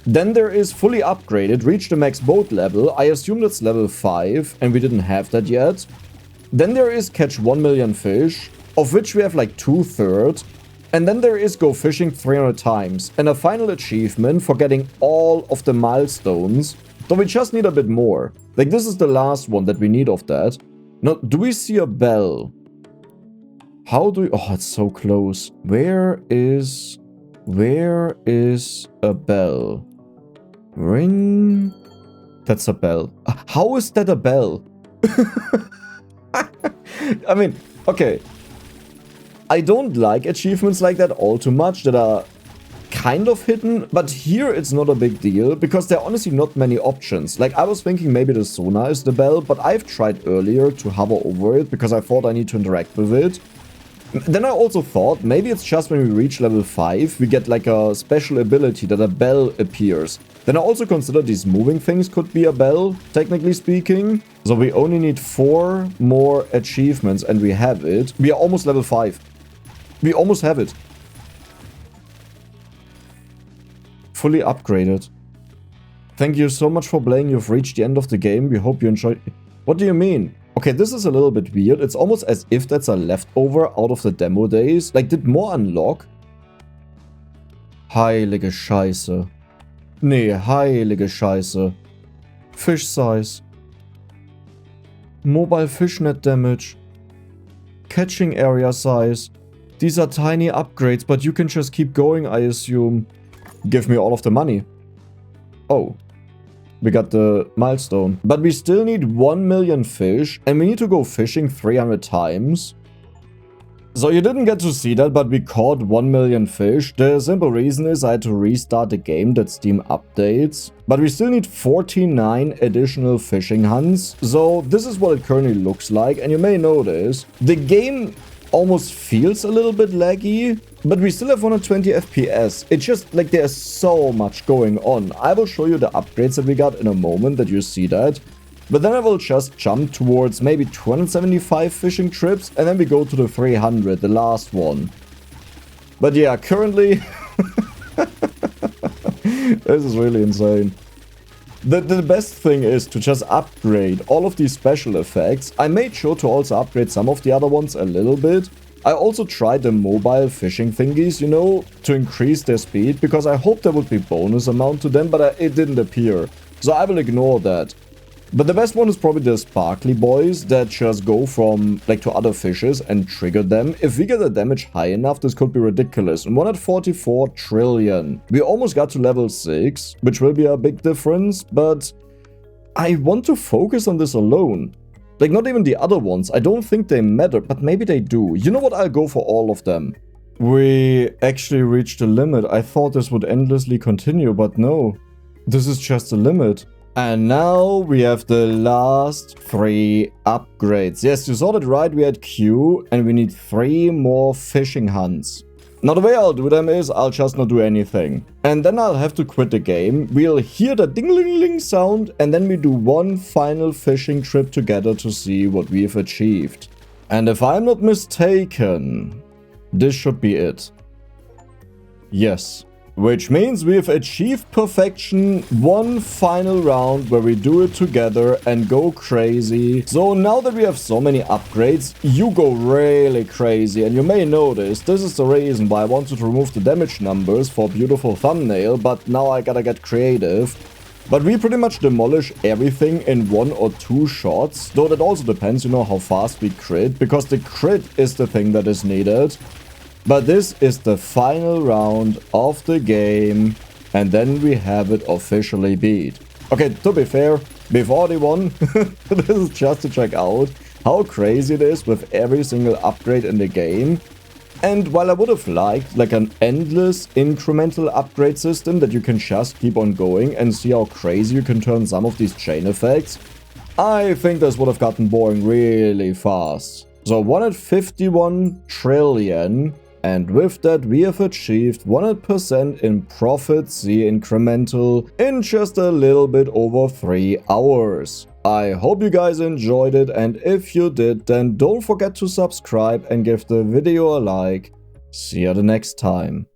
Then there is fully upgraded, reach the max boat level. I assume that's level 5, and we didn't have that yet. Then there is catch 1 million fish, of which we have like 2/3. And then there is go fishing 300 times. And a final achievement for getting all of the milestones. So we just need a bit more. Like, this is the last one that we need of that. Now, do we see a bell? How do we... Oh, it's so close. Where is a bell? Ring. That's a bell. How is that a bell? I mean, okay. I don't like achievements like that all too much that are kind of hidden, but here it's not a big deal because there are honestly not many options. Like, I was thinking maybe the sonar is the bell, but I've tried earlier to hover over it because I thought I need to interact with it. Then I also thought maybe it's just when we reach level 5 we get like a special ability that a bell appears. Then I also considered these moving things could be a bell, technically speaking. So we only need 4 more achievements and we have it. We are almost level 5. We almost have it. Fully upgraded. Thank you so much for playing. You've reached the end of the game. We hope you enjoyed. What do you mean? Okay, this is a little bit weird. It's almost as if that's a leftover out of the demo days. Like, did more unlock? Heilige Scheiße. Nee, heilige Scheiße. Fish size. Mobile fishnet damage. Catching area size. These are tiny upgrades, but you can just keep going, I assume. Give me all of the money. Oh, we got the milestone. But we still need 1 million fish, and we need to go fishing 300 times. So you didn't get to see that, but we caught 1 million fish. The simple reason is I had to restart the game that Steam updates. But we still need 49 additional fishing hunts. So this is what it currently looks like. And you may notice the game almost feels a little bit laggy, but we still have 120 FPS. It's just like there's so much going on. I will show you the upgrades that we got in a moment that you see that. But then I will just jump towards maybe 275 fishing trips, and then we go to the 300, the last one. But yeah, currently... this is really insane. The best thing is to just upgrade all of these special effects. I made sure to also upgrade some of the other ones a little bit. I also tried the mobile fishing thingies, you know, to increase their speed, because I hoped there would be bonus amount to them, but it didn't appear. So I will ignore that. But the best one is probably the sparkly boys that just go from, like, to other fishes and trigger them. If we get the damage high enough, this could be ridiculous. And 1 at 44 trillion. We almost got to level 6, which will be a big difference, but I want to focus on this alone. Like, not even the other ones. I don't think they matter, but maybe they do. You know what? I'll go for all of them. We actually reached the limit. I thought this would endlessly continue, but no. This is just the limit. And now we have the last 3 upgrades. Yes, you saw that right, we had Q, and we need 3 more fishing hunts. Now the way I'll do them is, I'll just not do anything. And then I'll have to quit the game. We'll hear the ding-ling-ling sound, and then we do one final fishing trip together to see what we've achieved. And if I'm not mistaken, this should be it. Yes. Which means we've achieved perfection, one final round where we do it together and go crazy. So now that we have so many upgrades, you go really crazy. And you may notice, this is the reason why I wanted to remove the damage numbers for a beautiful thumbnail, but now I gotta get creative. But we pretty much demolish everything in 1 or 2 shots, though that also depends, you know, how fast we crit, because the crit is the thing that is needed. But this is the final round of the game, and then we have it officially beat. Okay, to be fair, before the one, this is just to check out how crazy it is with every single upgrade in the game. And while I would have liked like an endless incremental upgrade system that you can just keep on going and see how crazy you can turn some of these chain effects, I think this would have gotten boring really fast. So 151 trillion. And with that, we have achieved 100% in Profit Sea Incremental in just a little bit over 3 hours. I hope you guys enjoyed it, and if you did, then don't forget to subscribe and give the video a like. See you the next time.